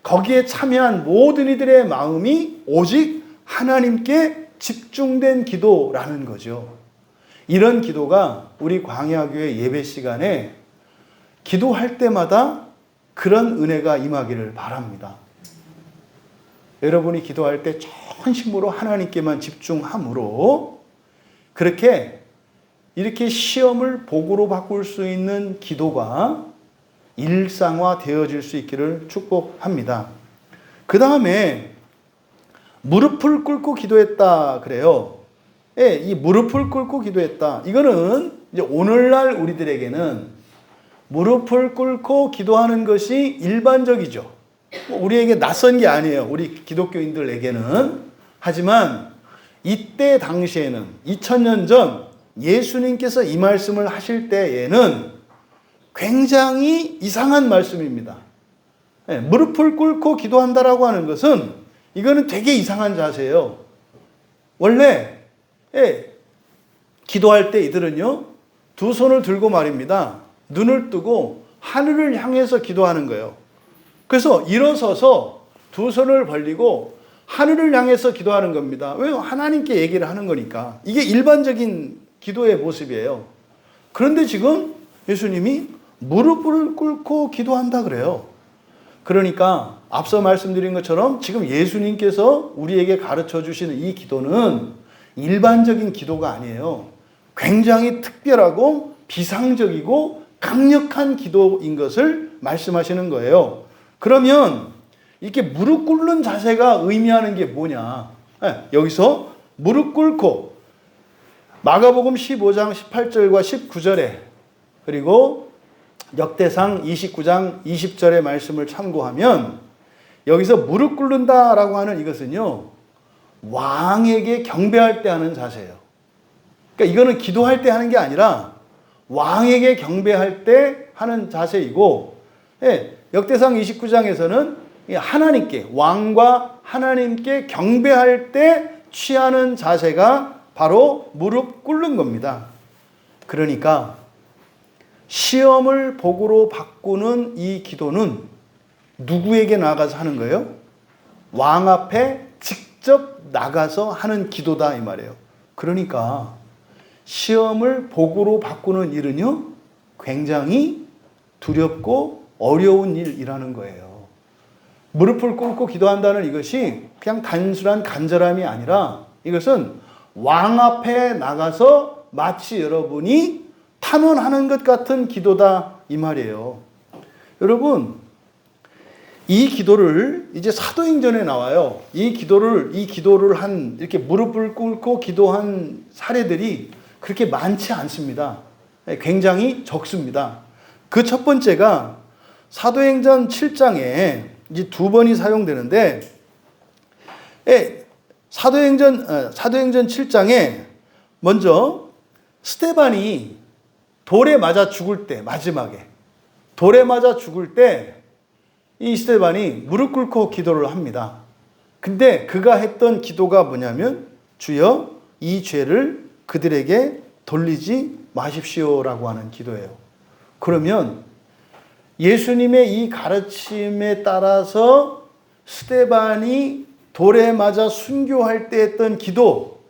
거기에 참여한 모든 이들의 마음이 오직 하나님께 집중된 기도라는 거죠. 이런 기도가 우리 광야교회 예배 시간에 기도할 때마다 그런 은혜가 임하기를 바랍니다. 여러분이 기도할 때 전심으로 하나님께만 집중함으로 그렇게 이렇게 시험을 복으로 바꿀 수 있는 기도가 일상화 되어질 수 있기를 축복합니다. 그 다음에 무릎을 꿇고 기도했다 그래요. 예, 이 무릎을 꿇고 기도했다. 이거는 이제 오늘날 우리들에게는 무릎을 꿇고 기도하는 것이 일반적이죠. 우리에게 낯선 게 아니에요. 우리 기독교인들에게는. 하지만 이때 당시에는 2000년 전 예수님께서 이 말씀을 하실 때에는 굉장히 이상한 말씀입니다. 예, 무릎을 꿇고 기도한다라고 하는 것은 이거는 되게 이상한 자세예요. 원래 기도할 때 이들은요, 두 손을 들고 말입니다. 눈을 뜨고 하늘을 향해서 기도하는 거예요. 그래서 일어서서 두 손을 벌리고 하늘을 향해서 기도하는 겁니다. 왜요? 하나님께 얘기를 하는 거니까. 이게 일반적인 기도의 모습이에요. 그런데 지금 예수님이 무릎을 꿇고 기도한다 그래요. 그러니까 앞서 말씀드린 것처럼 지금 예수님께서 우리에게 가르쳐 주시는 이 기도는 일반적인 기도가 아니에요. 굉장히 특별하고 비상적이고 강력한 기도인 것을 말씀하시는 거예요. 그러면 이렇게 무릎 꿇는 자세가 의미하는 게 뭐냐? 여기서 무릎 꿇고 마가복음 15장 18절과 19절에 그리고 역대상 29장 20절의 말씀을 참고하면 여기서 무릎 꿇는다라고 하는 이것은요, 왕에게 경배할 때 하는 자세예요. 그러니까 이거는 기도할 때 하는 게 아니라 왕에게 경배할 때 하는 자세이고, 역대상 29장에서는 하나님께, 왕과 하나님께 경배할 때 취하는 자세가 바로 무릎 꿇는 겁니다. 그러니까 시험을 복으로 바꾸는 이 기도는 누구에게 나가서 하는 거예요? 왕 앞에 직접 나가서 하는 기도다 이 말이에요. 그러니까 시험을 복으로 바꾸는 일은요, 굉장히 두렵고 어려운 일이라는 거예요. 무릎을 꿇고 기도한다는 이것이 그냥 단순한 간절함이 아니라 이것은 왕 앞에 나가서 마치 여러분이 탄원하는 것 같은 기도다 이 말이에요. 여러분, 이 기도를 이제 사도행전에 나와요. 이 기도를 한, 이렇게 무릎을 꿇고 기도한 사례들이 그렇게 많지 않습니다. 굉장히 적습니다. 그 첫 번째가 사도행전 7장에 이제 두 번이 사용되는데, 사도행전 7장에 먼저 스데반이 돌에 맞아 죽을 때, 마지막에 돌에 맞아 죽을 때 이 스데반이 무릎 꿇고 기도를 합니다. 근데 그가 했던 기도가 뭐냐면, 주여 이 죄를 그들에게 돌리지 마십시오라고 하는 기도예요. 그러면 예수님의 이 가르침에 따라서 스데반이 돌에 맞아 순교할 때 했던 기도,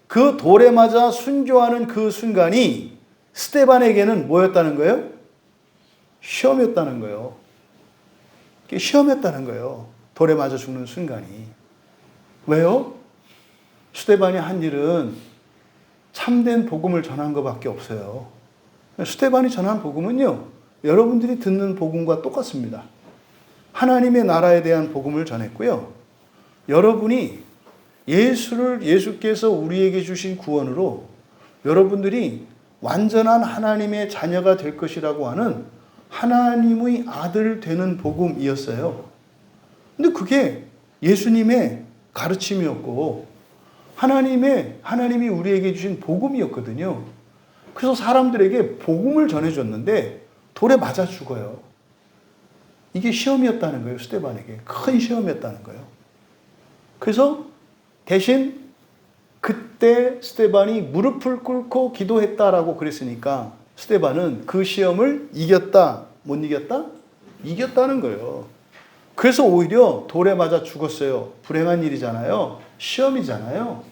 그 돌에 맞아 순교하는 그 순간이 스데반에게는 뭐였다는 거예요? 시험이었다는 거예요. 시험이었다는 거예요. 돌에 맞아 죽는 순간이. 왜요? 스데반이 한 일은 참된 복음을 전한 것밖에 없어요. 스데반이 전한 복음은요, 여러분들이 듣는 복음과 똑같습니다. 하나님의 나라에 대한 복음을 전했고요. 여러분이 예수께서 우리에게 주신 구원으로 여러분들이 완전한 하나님의 자녀가 될 것이라고 하는 하나님의 아들 되는 복음이었어요. 근데 그게 예수님의 가르침이었고 하나님이 우리에게 주신 복음이었거든요. 그래서 사람들에게 복음을 전해줬는데 돌에 맞아 죽어요. 이게 시험이었다는 거예요. 스데반에게 큰 시험이었다는 거예요. 그래서 대신 그때 스데반이 무릎을 꿇고 기도했다라고 그랬으니까 스데반은 그 시험을 이겼다, 못 이겼다? 이겼다는 거예요. 그래서 오히려 돌에 맞아 죽었어요. 불행한 일이잖아요. 시험이잖아요.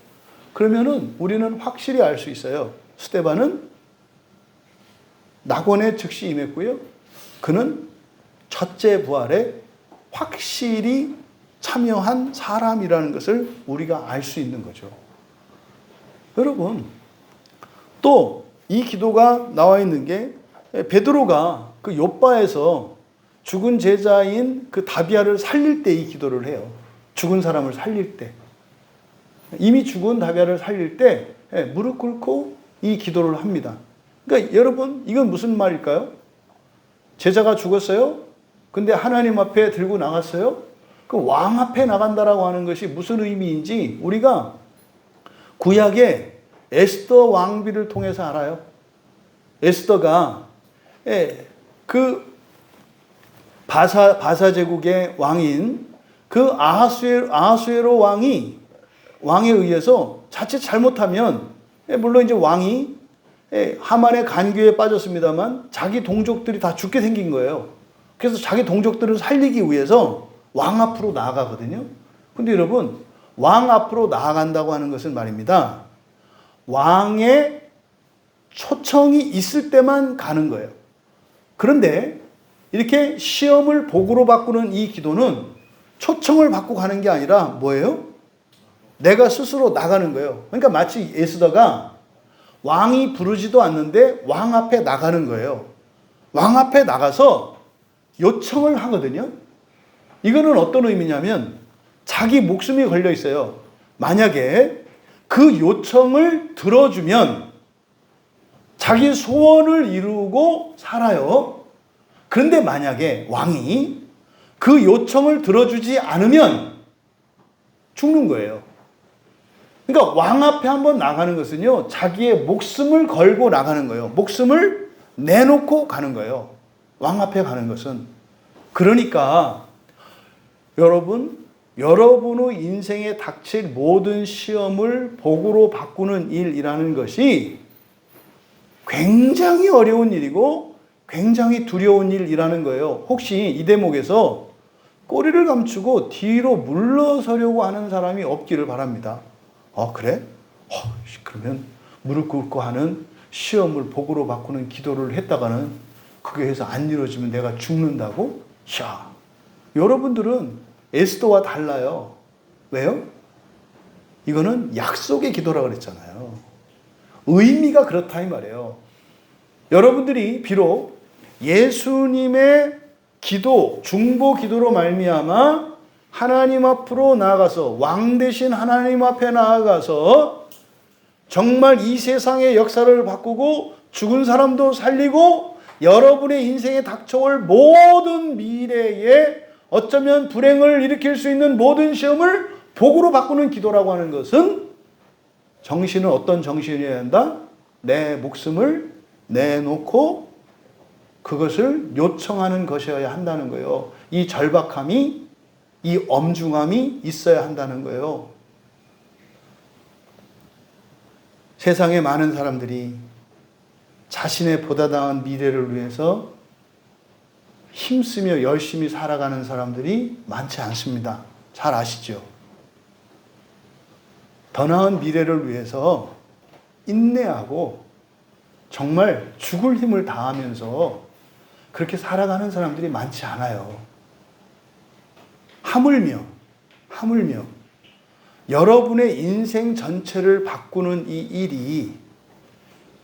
그러면은 우리는 확실히 알 수 있어요. 스데반은 낙원에 즉시 임했고요. 그는 첫째 부활에 확실히 참여한 사람이라는 것을 우리가 알 수 있는 거죠. 여러분, 또 이 기도가 나와 있는 게 베드로가 그 욥바에서 죽은 제자인 그 다비아를 살릴 때 이 기도를 해요. 죽은 사람을 살릴 때. 이미 죽은 다비아를 살릴 때 무릎 꿇고 이 기도를 합니다. 그러니까 여러분, 이건 무슨 말일까요? 제자가 죽었어요? 근데 하나님 앞에 들고 나갔어요? 그 왕 앞에 나간다라고 하는 것이 무슨 의미인지 우리가 구약의 에스더 왕비를 통해서 알아요. 에스더가 그 바사 제국의 왕인 그 아하수에로 왕에 의해서 자칫 잘못하면 물론 이제 왕이 하만의 간교에 빠졌습니다만 자기 동족들이 다 죽게 생긴 거예요. 그래서 자기 동족들을 살리기 위해서 왕 앞으로 나아가거든요. 근데 여러분, 왕 앞으로 나아간다고 하는 것은 말입니다. 왕의 초청이 있을 때만 가는 거예요. 그런데 이렇게 시험을 복으로 바꾸는 이 기도는 초청을 받고 가는 게 아니라 뭐예요? 내가 스스로 나가는 거예요. 그러니까 마치 에스더가 왕이 부르지도 않는데 왕 앞에 나가는 거예요. 왕 앞에 나가서 요청을 하거든요. 이거는 어떤 의미냐면 자기 목숨이 걸려 있어요. 만약에 그 요청을 들어주면 자기 소원을 이루고 살아요. 그런데 만약에 왕이 그 요청을 들어주지 않으면 죽는 거예요. 그러니까 왕 앞에 한번 나가는 것은요, 자기의 목숨을 걸고 나가는 거예요. 목숨을 내놓고 가는 거예요. 왕 앞에 가는 것은. 그러니까 여러분의 인생에 닥칠 모든 시험을 복으로 바꾸는 일이라는 것이 굉장히 어려운 일이고 굉장히 두려운 일이라는 거예요. 혹시 이 대목에서 꼬리를 감추고 뒤로 물러서려고 하는 사람이 없기를 바랍니다. 그래? 그러면 무릎 꿇고 하는 시험을 복으로 바꾸는 기도를 했다가는 그게 해서 안 이루어지면 내가 죽는다고? 여러분들은 에스더와 달라요. 왜요? 이거는 약속의 기도라고 그랬잖아요. 의미가 그렇다 이 말이에요. 여러분들이 비록 예수님의 기도, 중보 기도로 말미암아 하나님 앞으로 나아가서 왕 대신 하나님 앞에 나아가서 정말 이 세상의 역사를 바꾸고 죽은 사람도 살리고 여러분의 인생에 닥쳐올 모든 미래에 어쩌면 불행을 일으킬 수 있는 모든 시험을 복으로 바꾸는 기도라고 하는 것은 정신은 어떤 정신이어야 한다? 내 목숨을 내놓고 그것을 요청하는 것이어야 한다는 거예요. 이 절박함이, 이 엄중함이 있어야 한다는 거예요. 세상에 많은 사람들이 자신의 보다 나은 미래를 위해서 힘쓰며 열심히 살아가는 사람들이 많지 않습니다. 잘 아시죠? 더 나은 미래를 위해서 인내하고 정말 죽을 힘을 다하면서 그렇게 살아가는 사람들이 많지 않아요. 하물며 여러분의 인생 전체를 바꾸는 이 일이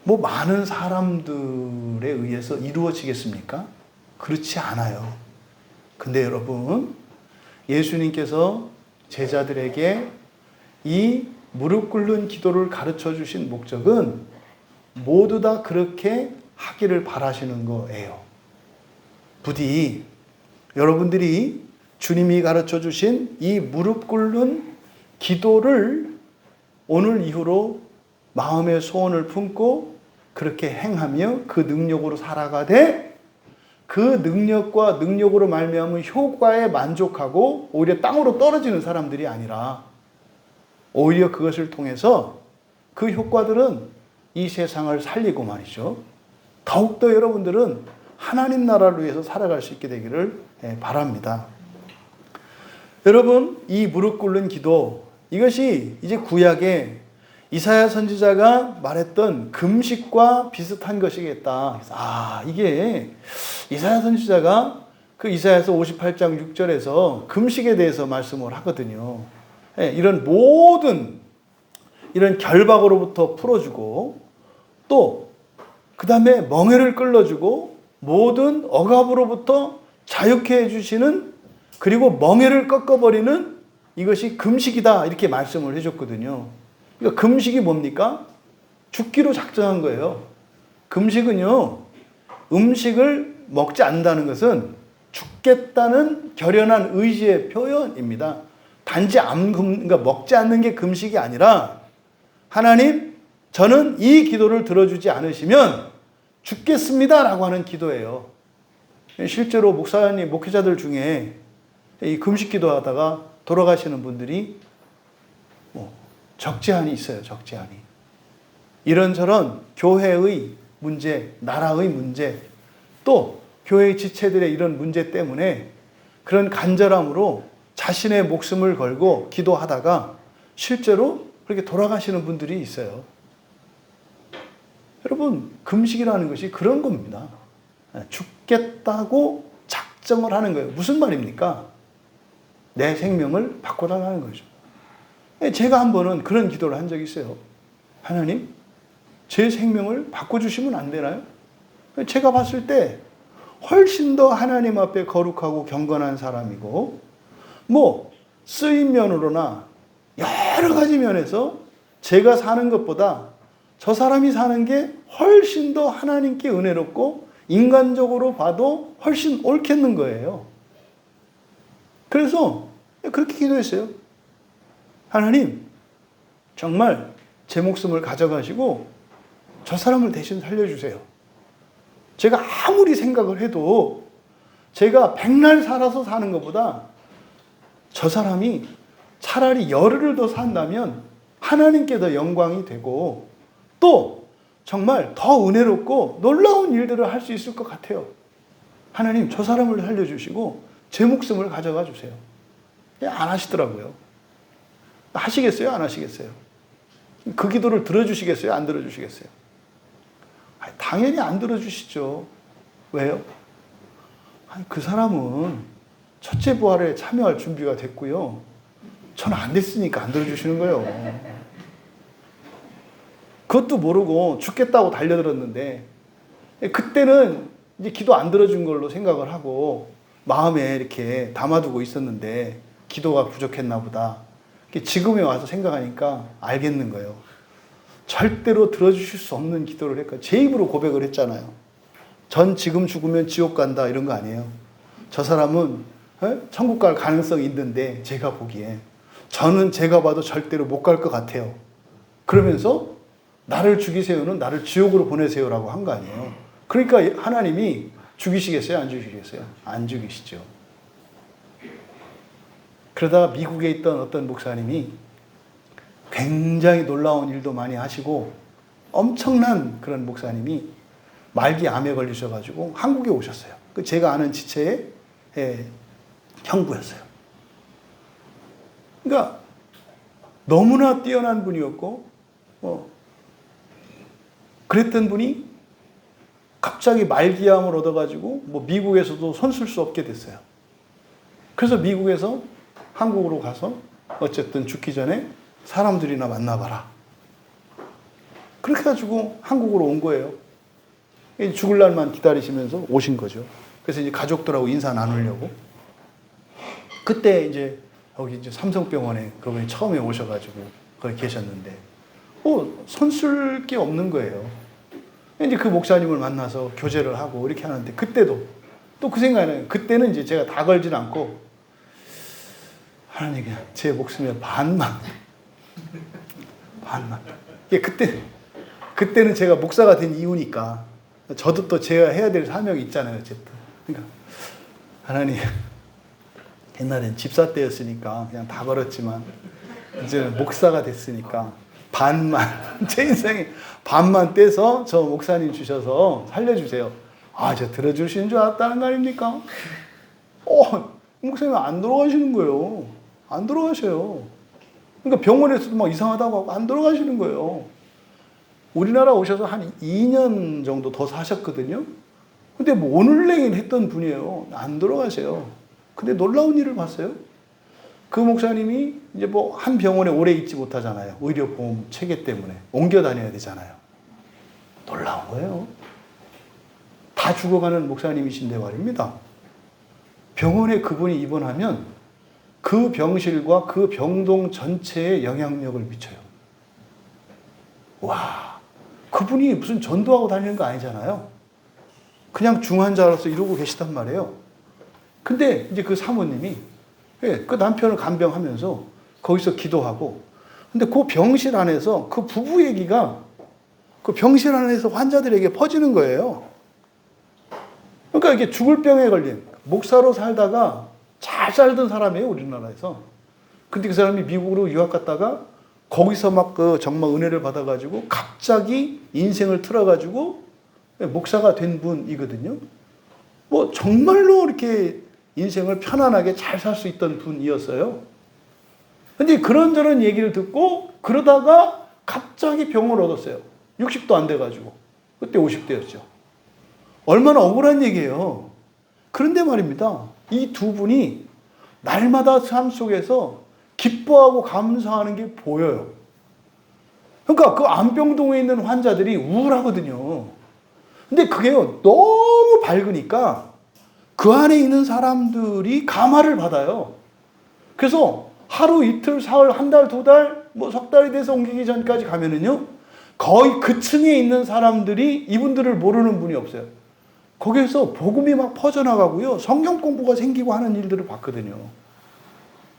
많은 사람들에 의해서 이루어지겠습니까? 그렇지 않아요. 근데 여러분, 예수님께서 제자들에게 이 무릎 꿇는 기도를 가르쳐 주신 목적은 모두 다 그렇게 하기를 바라시는 거예요. 부디 여러분들이 주님이 가르쳐 주신 이 무릎 꿇는 기도를 오늘 이후로 마음의 소원을 품고 그렇게 행하며 그 능력으로 살아가되 그 능력으로 말미암은 효과에 만족하고 오히려 땅으로 떨어지는 사람들이 아니라 오히려 그것을 통해서 그 효과들은 이 세상을 살리고 말이죠. 더욱더 여러분들은 하나님 나라를 위해서 살아갈 수 있게 되기를 바랍니다. 여러분, 이 무릎 꿇는 기도, 이것이 이제 구약의 이사야 선지자가 말했던 금식과 비슷한 것이겠다. 이게 이사야 선지자가 그 이사야서 58장 6절에서 금식에 대해서 말씀을 하거든요. 이런 모든 이런 결박으로부터 풀어주고 또 그 다음에 멍에를 끌어주고 모든 억압으로부터 자유케 해주시는, 그리고 멍에를 꺾어버리는 이것이 금식이다, 이렇게 말씀을 해줬거든요. 그러니까 금식이 뭡니까? 죽기로 작정한 거예요. 금식은요, 음식을 먹지 않는다는 것은 죽겠다는 결연한 의지의 표현입니다. 단지 그러니까 먹지 않는 게 금식이 아니라, 하나님, 저는 이 기도를 들어주지 않으시면 죽겠습니다 라고 하는 기도예요. 실제로 목사님, 목회자들 중에 이 금식 기도하다가 돌아가시는 분들이 적지 않이 있어요. 적지 않이. 이런저런 교회의 문제, 나라의 문제, 또 교회의 지체들의 이런 문제 때문에 그런 간절함으로 자신의 목숨을 걸고 기도하다가 실제로 그렇게 돌아가시는 분들이 있어요. 여러분, 금식이라는 것이 그런 겁니다. 죽겠다고 작정을 하는 거예요. 무슨 말입니까? 내 생명을 바꿔달라는 거죠. 제가 한 번은 그런 기도를 한 적이 있어요. 하나님, 제 생명을 바꿔주시면 안 되나요? 제가 봤을 때 훨씬 더 하나님 앞에 거룩하고 경건한 사람이고, 쓰임 면으로나 여러 가지 면에서 제가 사는 것보다 저 사람이 사는 게 훨씬 더 하나님께 은혜롭고 인간적으로 봐도 훨씬 옳겠는 거예요. 그래서 그렇게 기도했어요. 하나님, 정말 제 목숨을 가져가시고 저 사람을 대신 살려주세요. 제가 아무리 생각을 해도 제가 백날 살아서 사는 것보다 저 사람이 차라리 열흘을 더 산다면 하나님께 더 영광이 되고, 또 정말 더 은혜롭고 놀라운 일들을 할 수 있을 것 같아요. 하나님, 저 사람을 살려주시고 제 목숨을 가져가 주세요. 안 하시더라고요. 하시겠어요? 안 하시겠어요? 그 기도를 들어주시겠어요? 안 들어주시겠어요? 당연히 안 들어주시죠. 왜요? 그 사람은 첫째 부활에 참여할 준비가 됐고요. 저는 안 됐으니까 안 들어주시는 거예요. 그것도 모르고 죽겠다고 달려들었는데, 그때는 이제 기도 안 들어준 걸로 생각을 하고 마음에 이렇게 담아두고 있었는데 기도가 부족했나 보다. 지금에 와서 생각하니까 알겠는 거예요. 절대로 들어주실 수 없는 기도를 했고, 제 입으로 고백을 했잖아요. 전 지금 죽으면 지옥 간다, 이런 거 아니에요. 저 사람은 천국 갈 가능성이 있는데 제가 보기에 저는 제가 봐도 절대로 못 갈 것 같아요. 그러면서 나를 죽이세요는 나를 지옥으로 보내세요라고 한 거 아니에요. 그러니까 하나님이 죽이시겠어요? 안 죽이시겠어요? 안 죽이시죠. 그러다 미국에 있던 어떤 목사님이 굉장히 놀라운 일도 많이 하시고 엄청난 그런 목사님이 말기 암에 걸리셔가지고 한국에 오셨어요. 제가 아는 지체의 형부였어요. 그러니까 너무나 뛰어난 분이었고 그랬던 분이 갑자기 말기암을 얻어가지고 미국에서도 손쓸 수 없게 됐어요. 그래서 미국에서 한국으로 가서 어쨌든 죽기 전에 사람들이나 만나봐라. 그렇게 해가지고 한국으로 온 거예요. 죽을 날만 기다리시면서 오신 거죠. 그래서 이제 가족들하고 인사 나누려고. 그때 이제 여기 이제 삼성병원에 그분이 처음에 오셔가지고 거기 계셨는데, 손쓸 게 없는 거예요. 이제 그 목사님을 만나서 교제를 하고 이렇게 하는데, 그때도 또 그 생각이 나요. 그때는 이제 제가 다 걸진 않고, 하나님, 그냥 제 목숨의 반만. 그때는 제가 목사가 된 이유니까, 저도 또 제가 해야 될 사명이 있잖아요, 어쨌든. 그러니까, 하나님, 옛날엔 집사 때였으니까 그냥 다 걸었지만, 이제는 목사가 됐으니까, 반만, 제 인생에 반만 떼서 저 목사님 주셔서 살려주세요. 저 들어주시는 줄 알았다는 거 아닙니까? 목사님 안 돌아가시는 거예요. 안 돌아가셔요. 그러니까 병원에서도 막 이상하다고 하고 안 돌아가시는 거예요. 우리나라 오셔서 한 2년 정도 더 사셨거든요. 근데 뭐 오늘 내일 했던 분이에요. 안 돌아가세요. 근데 놀라운 일을 봤어요. 그 목사님이 이제 뭐 한 병원에 오래 있지 못하잖아요. 의료보험 체계 때문에. 옮겨 다녀야 되잖아요. 놀라운 거예요. 다 죽어가는 목사님이신데 말입니다. 병원에 그분이 입원하면 그 병실과 그 병동 전체에 영향력을 미쳐요. 와, 그분이 무슨 전도하고 다니는 거 아니잖아요. 그냥 중환자로서 이러고 계시단 말이에요. 근데 이제 그 사모님이 그 남편을 간병하면서 거기서 기도하고, 근데 그 병실 안에서 그 부부 얘기가 그 병실 안에서 환자들에게 퍼지는 거예요. 그러니까 이게 죽을 병에 걸린 목사로 살다가 잘 살던 사람이에요, 우리나라에서. 근데 그 사람이 미국으로 유학 갔다가 거기서 막 그 정말 은혜를 받아가지고 갑자기 인생을 틀어가지고 목사가 된 분이거든요. 뭐 정말로 이렇게 인생을 편안하게 잘 살 수 있던 분이었어요. 근데 그런저런 얘기를 듣고 그러다가 갑자기 병을 얻었어요. 60도 안 돼가지고. 그때 50대였죠. 얼마나 억울한 얘기예요. 그런데 말입니다. 이 두 분이 날마다 삶 속에서 기뻐하고 감사하는 게 보여요. 그러니까 그 안병동에 있는 환자들이 우울하거든요. 근데 그게요, 너무 밝으니까 그 안에 있는 사람들이 감화를 받아요. 그래서 하루, 이틀, 사흘, 한 달, 두 달, 뭐 석 달이 돼서 옮기기 전까지 가면은요, 거의 그 층에 있는 사람들이 이분들을 모르는 분이 없어요. 거기에서 복음이 막 퍼져나가고요, 성경 공부가 생기고 하는 일들을 봤거든요.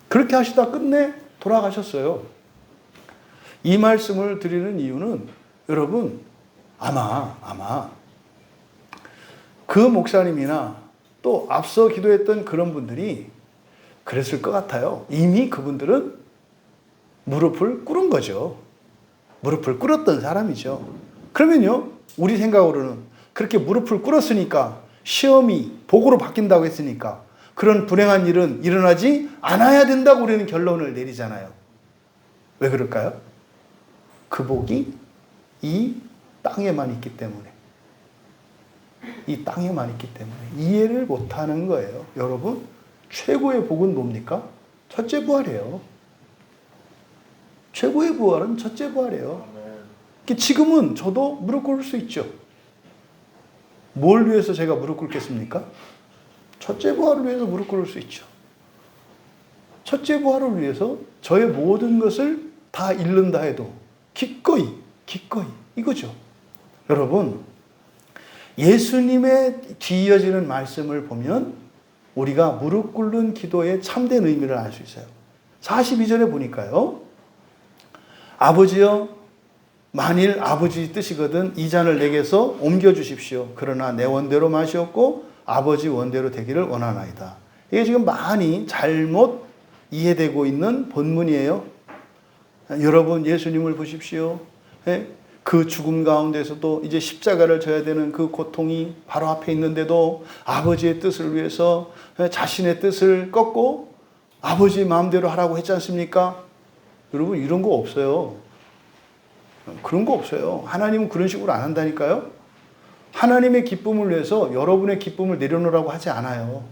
그렇게 하시다 끝내 돌아가셨어요. 이 말씀을 드리는 이유는 여러분, 아마 그 목사님이나 또 앞서 기도했던 그런 분들이 그랬을 것 같아요. 이미 그분들은 무릎을 꿇은 거죠. 무릎을 꿇었던 사람이죠. 그러면요, 우리 생각으로는 그렇게 무릎을 꿇었으니까, 시험이 복으로 바뀐다고 했으니까 그런 불행한 일은 일어나지 않아야 된다고 우리는 결론을 내리잖아요. 왜 그럴까요? 그 복이 이 땅에만 있기 때문에. 이 땅에만 있기 때문에 이해를 못하는 거예요. 여러분, 최고의 복은 뭡니까? 첫째 부활이에요. 최고의 부활은 첫째 부활이에요. 지금은 저도 무릎 꿇을 수 있죠. 뭘 위해서 제가 무릎 꿇겠습니까? 첫째 부활을 위해서 무릎 꿇을 수 있죠. 첫째 부활을 위해서 저의 모든 것을 다 잃는다 해도 기꺼이 이거죠. 여러분, 예수님의 뒤이어지는 말씀을 보면 우리가 무릎 꿇는 기도의 참된 의미를 알 수 있어요. 42절에 보니까요, 아버지여, 만일 아버지 뜻이거든 이 잔을 내게서 옮겨주십시오. 그러나 내 원대로 마시옵고 아버지 원대로 되기를 원하나이다. 이게 지금 많이 잘못 이해되고 있는 본문이에요. 여러분, 예수님을 보십시오. 그 죽음 가운데서도 이제 십자가를 져야 되는 그 고통이 바로 앞에 있는데도 아버지의 뜻을 위해서 자신의 뜻을 꺾고 아버지 마음대로 하라고 했지 않습니까? 여러분, 이런 거 없어요. 그런 거 없어요. 하나님은 그런 식으로 안 한다니까요. 하나님의 기쁨을 위해서 여러분의 기쁨을 내려놓으라고 하지 않아요.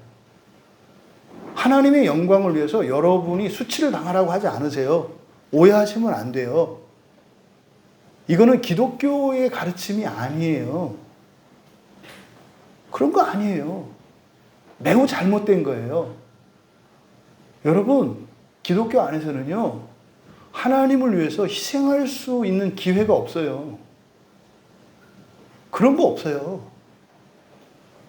하나님의 영광을 위해서 여러분이 수치를 당하라고 하지 않으세요. 오해하시면 안 돼요. 이거는 기독교의 가르침이 아니에요. 그런 거 아니에요. 매우 잘못된 거예요. 여러분, 기독교 안에서는요, 하나님을 위해서 희생할 수 있는 기회가 없어요. 그런 거 없어요.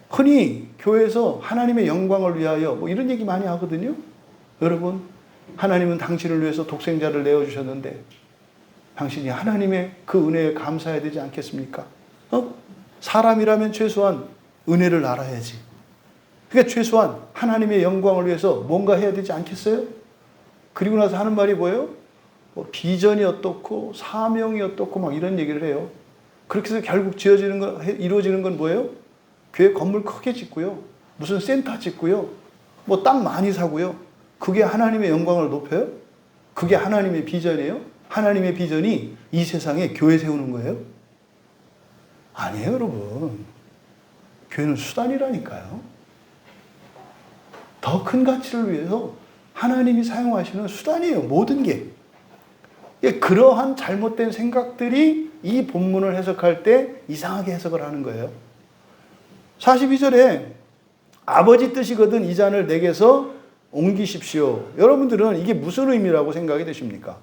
흔히 교회에서 하나님의 영광을 위하여 뭐 이런 얘기 많이 하거든요. 여러분, 하나님은 당신을 위해서 독생자를 내어주셨는데 당신이 하나님의 그 은혜에 감사해야 되지 않겠습니까? 사람이라면 최소한 은혜를 알아야지. 그러니까 최소한 하나님의 영광을 위해서 뭔가 해야 되지 않겠어요? 그리고 나서 하는 말이 뭐예요? 비전이 어떻고 사명이 어떻고 막 이런 얘기를 해요. 그렇게 해서 결국 이루어지는 건 뭐예요? 교회 건물 크게 짓고요. 무슨 센터 짓고요. 뭐 땅 많이 사고요. 그게 하나님의 영광을 높여요? 그게 하나님의 비전이에요? 하나님의 비전이 이 세상에 교회 세우는 거예요? 아니에요, 여러분. 교회는 수단이라니까요. 더 큰 가치를 위해서 하나님이 사용하시는 수단이에요, 모든 게. 그러한 잘못된 생각들이 이 본문을 해석할 때 이상하게 해석을 하는 거예요. 42절에 아버지 뜻이거든 이 잔을 내게서 옮기십시오. 여러분들은 이게 무슨 의미라고 생각이 되십니까?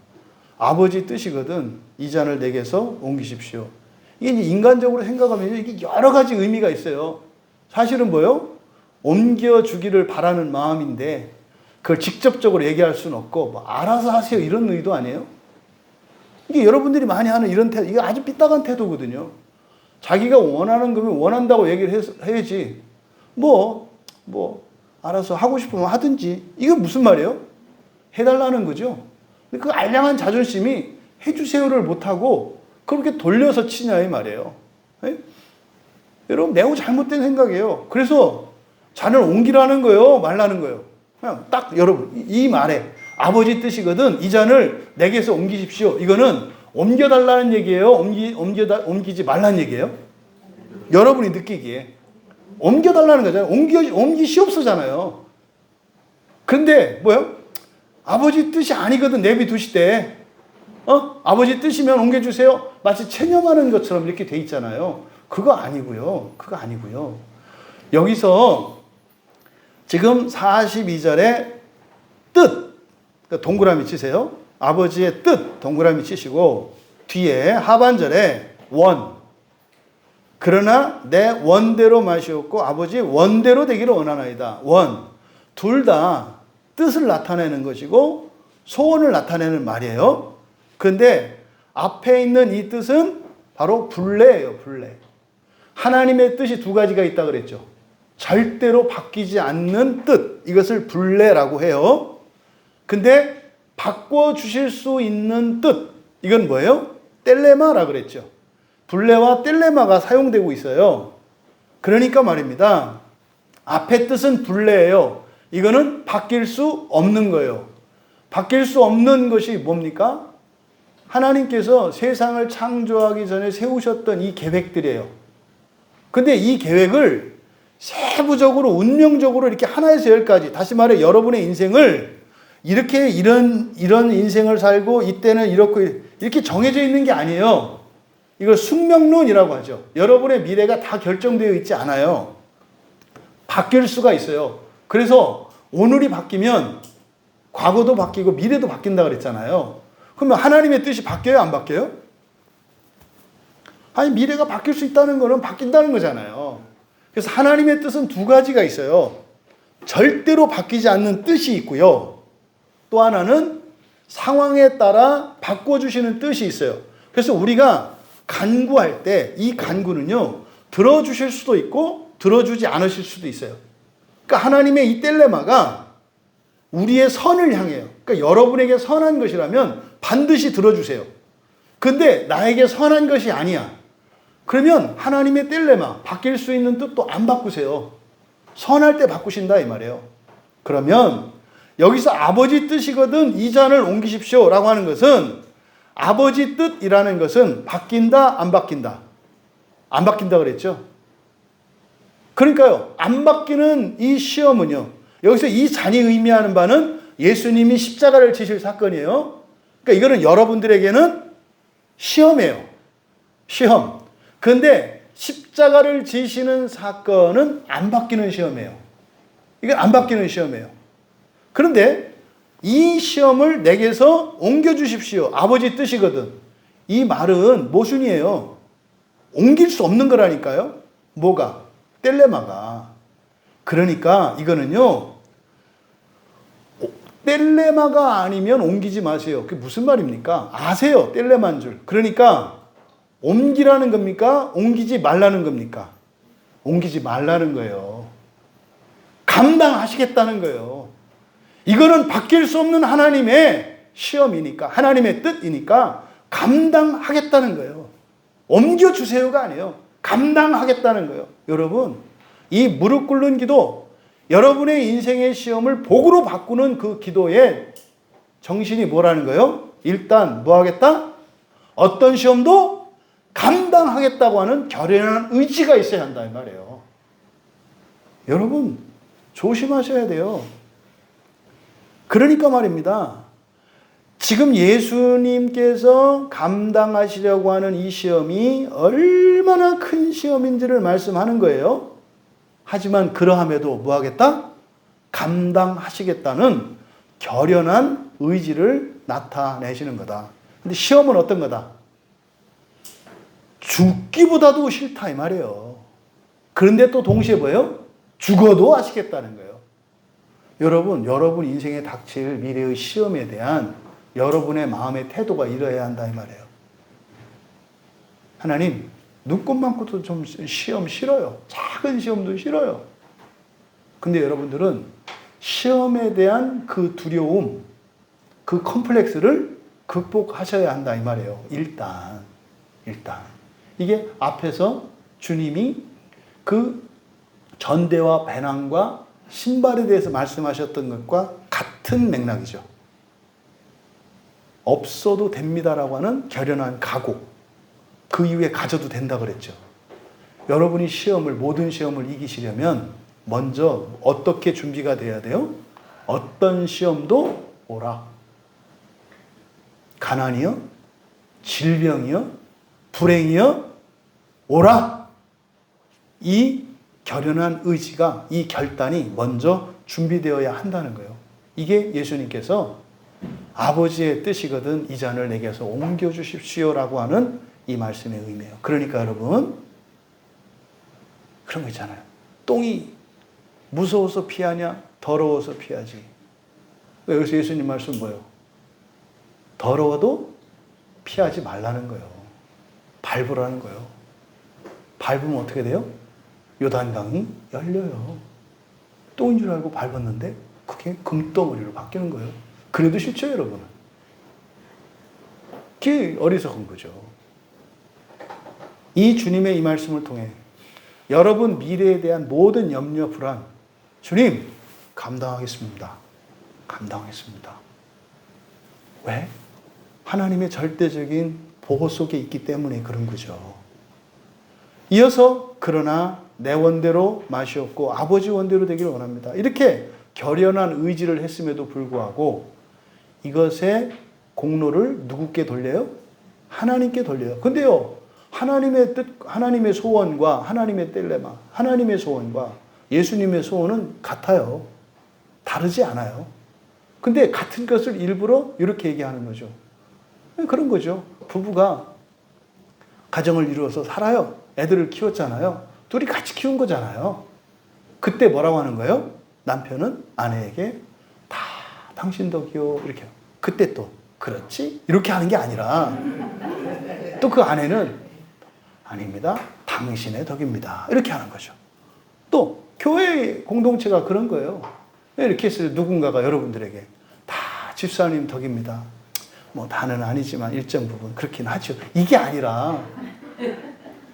아버지 뜻이거든 이 잔을 내게서 옮기십시오. 이게 인간적으로 생각하면 이게 여러 가지 의미가 있어요. 사실은 뭐요? 옮겨주기를 바라는 마음인데 그걸 직접적으로 얘기할 수는 없고 뭐 알아서 하세요 이런 의도 아니에요? 이게 여러분들이 많이 하는 이런 태도, 이거 아주 삐딱한 태도거든요. 자기가 원하는 거면 원한다고 얘기를 해야지. 알아서 하고 싶으면 하든지. 이거 무슨 말이에요? 해달라는 거죠. 그 알량한 자존심이 해주세요를 못하고 그렇게 돌려서 치냐 이 말이에요. 네? 여러분 매우 잘못된 생각이에요. 그래서 잔을 옮기라는 거예요? 말라는 거예요? 그냥 딱 여러분 이 말에 아버지 뜻이거든 이 잔을 내게서 옮기십시오. 이거는 옮겨달라는 얘기예요? 옮기지 말라는 얘기예요? 여러분이 느끼기에 옮겨달라는 거잖아요. 옮기시옵소잖아요. 근데 뭐요? 아버지 뜻이 아니거든 내비두시되 아버지 뜻이면 옮겨주세요. 마치 체념하는 것처럼 이렇게 돼 있잖아요. 그거 아니고요. 여기서 지금 42절에 뜻 동그라미 치세요. 아버지의 뜻 동그라미 치시고 뒤에 하반절에 원 그러나 내 원대로 마시옵고 아버지 원대로 되기를 원하나이다. 원 둘 다 뜻을 나타내는 것이고 소원을 나타내는 말이에요. 그런데 앞에 있는 이 뜻은 바로 분례예요. 분례. 하나님의 뜻이 두 가지가 있다 그랬죠. 절대로 바뀌지 않는 뜻 이것을 분례라고 해요. 근데 바꿔주실 수 있는 뜻 이건 뭐예요? 텔레마라 그랬죠. 분례와 텔레마가 사용되고 있어요. 그러니까 말입니다. 앞에 뜻은 분례예요. 이거는 바뀔 수 없는 거예요. 바뀔 수 없는 것이 뭡니까? 하나님께서 세상을 창조하기 전에 세우셨던 이 계획들이에요. 근데 이 계획을 세부적으로 운명적으로 이렇게 하나에서 열까지 다시 말해 여러분의 인생을 이렇게 이런 인생을 살고 이때는 이렇게 정해져 있는 게 아니에요. 이걸 숙명론이라고 하죠. 여러분의 미래가 다 결정되어 있지 않아요. 바뀔 수가 있어요. 그래서 오늘이 바뀌면 과거도 바뀌고 미래도 바뀐다 그랬잖아요. 그러면 하나님의 뜻이 바뀌어요? 안 바뀌어요? 아니 미래가 바뀔 수 있다는 거는 바뀐다는 거잖아요. 그래서 하나님의 뜻은 두 가지가 있어요. 절대로 바뀌지 않는 뜻이 있고요. 또 하나는 상황에 따라 바꿔주시는 뜻이 있어요. 그래서 우리가 간구할 때 이 간구는요. 들어주실 수도 있고 들어주지 않으실 수도 있어요. 그러니까 하나님의 이 텔레마가 우리의 선을 향해요. 그러니까 여러분에게 선한 것이라면 반드시 들어주세요. 근데 나에게 선한 것이 아니야. 그러면 하나님의 텔레마, 바뀔 수 있는 뜻도 안 바꾸세요. 선할 때 바꾸신다 이 말이에요. 그러면 여기서 아버지 뜻이거든 이 잔을 옮기십시오 라고 하는 것은 아버지 뜻이라는 것은 바뀐다 안 바뀐다? 안 바뀐다 그랬죠. 그러니까요. 안 바뀌는 이 시험은요. 여기서 이 잔이 의미하는 바는 예수님이 십자가를 지실 사건이에요. 그러니까 이거는 여러분들에게는 시험이에요. 시험. 그런데 십자가를 지시는 사건은 안 바뀌는 시험이에요. 이건 안 바뀌는 시험이에요. 그런데 이 시험을 내게서 옮겨주십시오. 아버지 뜻이거든. 이 말은 모순이에요. 옮길 수 없는 거라니까요. 뭐가? 텔레마가. 그러니까 이거는요. 텔레마가 아니면 옮기지 마세요. 그게 무슨 말입니까? 아세요. 텔레마인 줄. 그러니까 옮기라는 겁니까? 옮기지 말라는 겁니까? 옮기지 말라는 거예요. 감당하시겠다는 거예요. 이거는 바뀔 수 없는 하나님의 시험이니까, 하나님의 뜻이니까 감당하겠다는 거예요. 옮겨주세요가 아니에요. 감당하겠다는 거예요. 여러분, 이 무릎 꿇는 기도, 여러분의 인생의 시험을 복으로 바꾸는 그 기도의 정신이 뭐라는 거예요? 일단 뭐 하겠다? 어떤 시험도 감당하겠다고 하는 결연한 의지가 있어야 한다 이 말이에요. 여러분 조심하셔야 돼요. 그러니까 말입니다. 지금 예수님께서 감당하시려고 하는 이 시험이 얼마나 큰 시험인지를 말씀하는 거예요. 하지만 그러함에도 뭐 하겠다? 감당하시겠다는 결연한 의지를 나타내시는 거다. 근데 시험은 어떤 거다? 죽기보다도 싫다 이 말이에요. 그런데 또 동시에 뭐예요? 죽어도 하시겠다는 거예요. 여러분 인생에 닥칠 미래의 시험에 대한 여러분의 마음의 태도가 이러해야 한다 이 말이에요. 하나님, 눈꽃만큼도 좀 시험 싫어요. 작은 시험도 싫어요. 근데 여러분들은 시험에 대한 그 두려움, 그 컴플렉스를 극복하셔야 한다 이 말이에요. 일단. 이게 앞에서 주님이 그 전대와 배낭과 신발에 대해서 말씀하셨던 것과 같은 맥락이죠. 없어도 됩니다라고 하는 결연한 각오. 그 이후에 가져도 된다 그랬죠. 여러분이 모든 시험을 이기시려면 먼저 어떻게 준비가 돼야 돼요? 어떤 시험도 오라. 가난이요? 질병이요? 불행이요? 오라. 이 결연한 의지가, 이 결단이 먼저 준비되어야 한다는 거예요. 이게 예수님께서 아버지의 뜻이거든 이 잔을 내게서 옮겨주십시오라고 하는 이 말씀의 의미예요. 그러니까 여러분 그런 거 있잖아요. 똥이 무서워서 피하냐? 더러워서 피하지. 여기서 예수님 말씀 뭐예요? 더러워도 피하지 말라는 거예요. 밟으라는 거예요. 밟으면 어떻게 돼요? 요단강이 열려요. 똥인 줄 알고 밟았는데 그게 금덩어리로 바뀌는 거예요. 그래도 싫죠, 여러분은? 그게 어리석은 거죠. 이 주님의 이 말씀을 통해 여러분 미래에 대한 모든 염려, 불안, 주님, 감당하겠습니다. 왜? 하나님의 절대적인 보호 속에 있기 때문에 그런 거죠. 이어서 그러나 내 원대로 마시옵고 아버지 원대로 되기를 원합니다. 이렇게 결연한 의지를 했음에도 불구하고 이것의 공로를 누구께 돌려요? 하나님께 돌려요. 근데요, 하나님의 뜻, 하나님의 소원과 하나님의 텔레마, 하나님의 소원과 예수님의 소원은 같아요. 다르지 않아요. 근데 같은 것을 일부러 이렇게 얘기하는 거죠. 그런 거죠. 부부가 가정을 이루어서 살아요. 애들을 키웠잖아요. 둘이 같이 키운 거잖아요. 그때 뭐라고 하는 거예요? 남편은 아내에게 다 당신 덕이요. 이렇게. 그때 또 그렇지? 이렇게 하는 게 아니라 또 그 아내는 아닙니다. 당신의 덕입니다. 이렇게 하는 거죠. 또 교회 공동체가 그런 거예요. 이렇게 해서 누군가가 여러분들에게 다 집사님 덕입니다. 뭐 다는 아니지만 일정 부분 그렇긴 하죠. 이게 아니라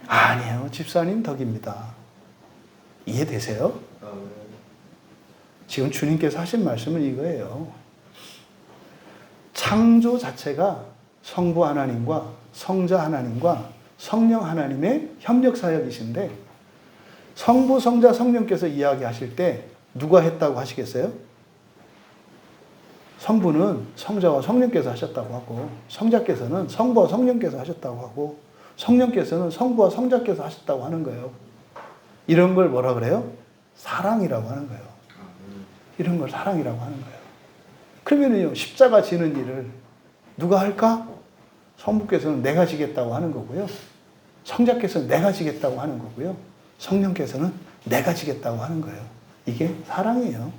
아니에요. 집사님 덕입니다. 이해되세요? 지금 주님께서 하신 말씀은 이거예요. 창조 자체가 성부 하나님과 성자 하나님과 성령 하나님의 협력 사역이신데 성부, 성자, 성령께서 이야기하실 때 누가 했다고 하시겠어요? 성부는 성자와 성령께서 하셨다고 하고 성자께서는 성부와 성령께서 하셨다고 하고 성령께서는 성부와 성자께서 하셨다고 하는 거예요. 이런 걸 뭐라 그래요? 사랑이라고 하는 거예요. 이런 걸 사랑이라고 하는 거예요. 그러면요, 십자가 지는 일을 누가 할까? 성부께서는 내가 지겠다고 하는 거고요. 성자께서는 내가 지겠다고 하는 거고요. 성령께서는 내가 지겠다고 하는 거예요. 이게 사랑이에요.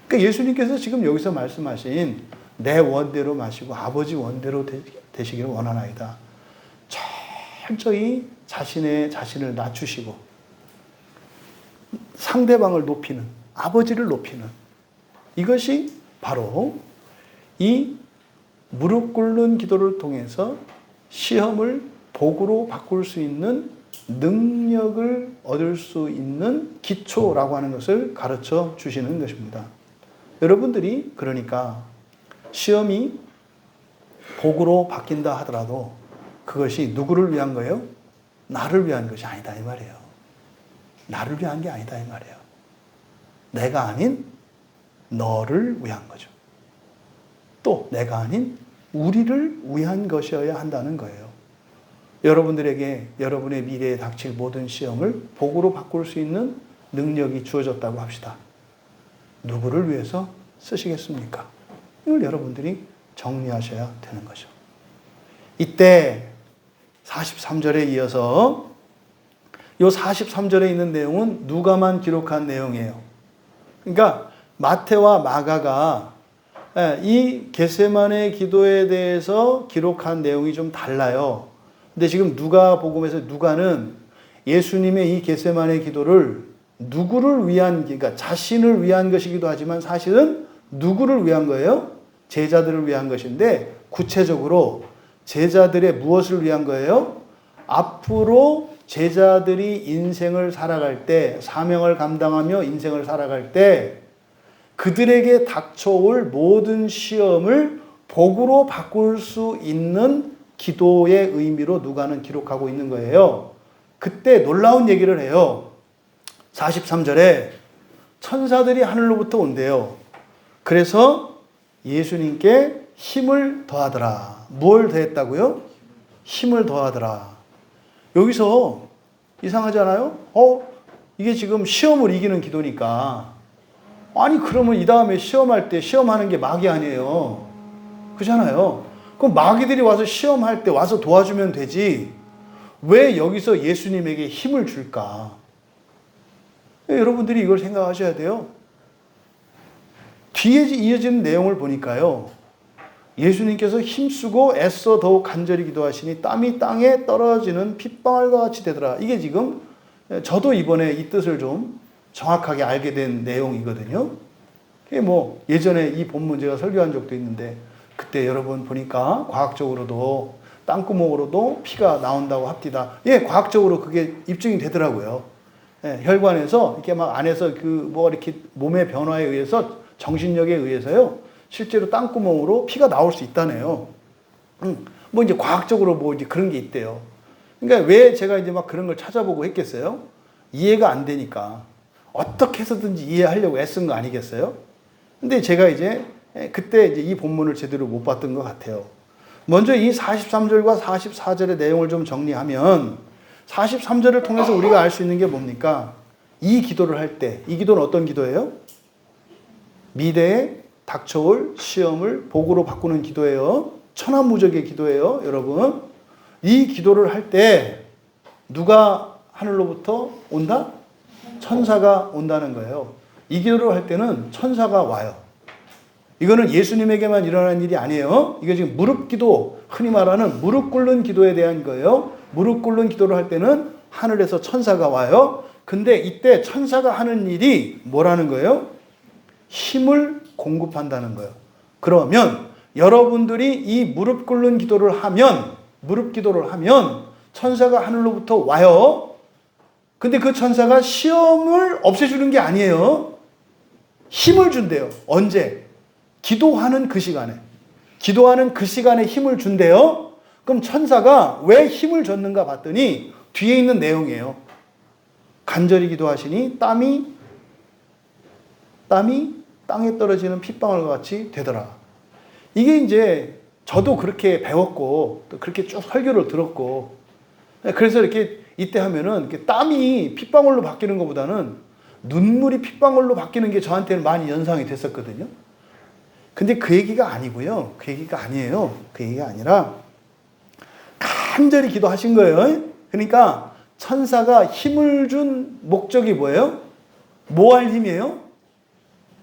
그러니까 예수님께서 지금 여기서 말씀하신 내 원대로 마시고 아버지 원대로 되시기를 원하나이다. 철저히 자신을 낮추시고 상대방을 높이는, 아버지를 높이는 이것이 바로 이 무릎 꿇는 기도를 통해서 시험을 복으로 바꿀 수 있는 능력을 얻을 수 있는 기초라고 하는 것을 가르쳐 주시는 것입니다. 여러분들이 그러니까 시험이 복으로 바뀐다 하더라도 그것이 누구를 위한 거예요? 나를 위한 것이 아니다 이 말이에요. 나를 위한 게 아니다 이 말이에요. 내가 아닌 너를 위한 거죠. 또 내가 아닌 우리를 위한 것이어야 한다는 거예요. 여러분들에게 여러분의 미래에 닥칠 모든 시험을 복으로 바꿀 수 있는 능력이 주어졌다고 합시다. 누구를 위해서 쓰시겠습니까? 이걸 여러분들이 정리하셔야 되는 거죠. 이때 43절에 이어서 이 43절에 있는 내용은 누가만 기록한 내용이에요. 그러니까 마태와 마가가 이 겟세마네 기도에 대해서 기록한 내용이 좀 달라요. 근데 지금 누가복음에서 누가는 예수님의 이 겟세마네 기도를 누구를 위한, 그러니까 자신을 위한 것이기도 하지만 사실은 누구를 위한 거예요? 제자들을 위한 것인데 구체적으로 제자들의 무엇을 위한 거예요? 앞으로 제자들이 인생을 살아갈 때, 사명을 감당하며 인생을 살아갈 때 그들에게 닥쳐올 모든 시험을 복으로 바꿀 수 있는 기도의 의미로 누가는 기록하고 있는 거예요. 그때 놀라운 얘기를 해요. 43절에 천사들이 하늘로부터 온대요. 그래서 예수님께 힘을 더하더라. 뭘 더했다고요? 힘을 더하더라. 여기서 이상하지 않아요? 이게 지금 시험을 이기는 기도니까. 아니 그러면 이 다음에 시험할 때 시험하는 게 마귀 아니에요. 그렇잖아요. 그럼 마귀들이 와서 시험할 때 와서 도와주면 되지. 왜 여기서 예수님에게 힘을 줄까? 여러분들이 이걸 생각하셔야 돼요. 뒤에 이어지는 내용을 보니까요. 예수님께서 힘쓰고 애써 더욱 간절히 기도하시니 땀이 땅에 떨어지는 핏방울과 같이 되더라. 이게 지금 저도 이번에 이 뜻을 좀 정확하게 알게 된 내용이거든요. 그게 뭐 예전에 이 본문 제가 설교한 적도 있는데 그때 여러분 보니까 과학적으로도 땅구멍으로도 피가 나온다고 합디다. 예, 과학적으로 그게 입증이 되더라고요. 예, 혈관에서 이렇게 막 안에서 뭐 이렇게 몸의 변화에 의해서 정신력에 의해서요. 실제로 땅구멍으로 피가 나올 수 있다네요. 뭐 이제 과학적으로 뭐 이제 그런 게 있대요. 그러니까 왜 제가 이제 막 그런 걸 찾아보고 했겠어요? 이해가 안 되니까. 어떻게 해서든지 이해하려고 애쓴 거 아니겠어요? 근데 제가 이제 그때 이제 이 본문을 제대로 못 봤던 것 같아요. 먼저 이 43절과 44절의 내용을 좀 정리하면 43절을 통해서 우리가 알 수 있는 게 뭡니까? 이 기도를 할 때, 이 기도는 어떤 기도예요? 미래에 닥쳐올 시험을 복으로 바꾸는 기도예요. 천하무적의 기도예요, 여러분. 이 기도를 할 때 누가 하늘로부터 온다? 천사가 온다는 거예요. 이 기도를 할 때는 천사가 와요. 이거는 예수님에게만 일어나는 일이 아니에요. 이게 지금 무릎 기도, 흔히 말하는 무릎 꿇는 기도에 대한 거예요. 무릎 꿇는 기도를 할 때는 하늘에서 천사가 와요. 근데 이때 천사가 하는 일이 뭐라는 거예요? 힘을 공급한다는 거예요. 그러면 여러분들이 이 무릎 꿇는 기도를 하면, 무릎 기도를 하면 천사가 하늘로부터 와요. 근데 그 천사가 시험을 없애주는 게 아니에요. 힘을 준대요. 언제? 기도하는 그 시간에. 기도하는 그 시간에 힘을 준대요. 그럼 천사가 왜 힘을 줬는가 봤더니 뒤에 있는 내용이에요. 간절히 기도하시니 땀이 땅에 떨어지는 핏방울과 같이 되더라. 이게 이제 저도 그렇게 배웠고 또 그렇게 쭉 설교를 들었고 그래서 이렇게 이때 하면은 이렇게 땀이 핏방울로 바뀌는 것보다는 눈물이 핏방울로 바뀌는 게 저한테는 많이 연상이 됐었거든요. 근데 그 얘기가 아니고요. 그 얘기가 아니에요. 그 얘기가 아니라 간절히 기도하신 거예요. 그러니까 천사가 힘을 준 목적이 뭐예요? 뭐 할 힘이에요?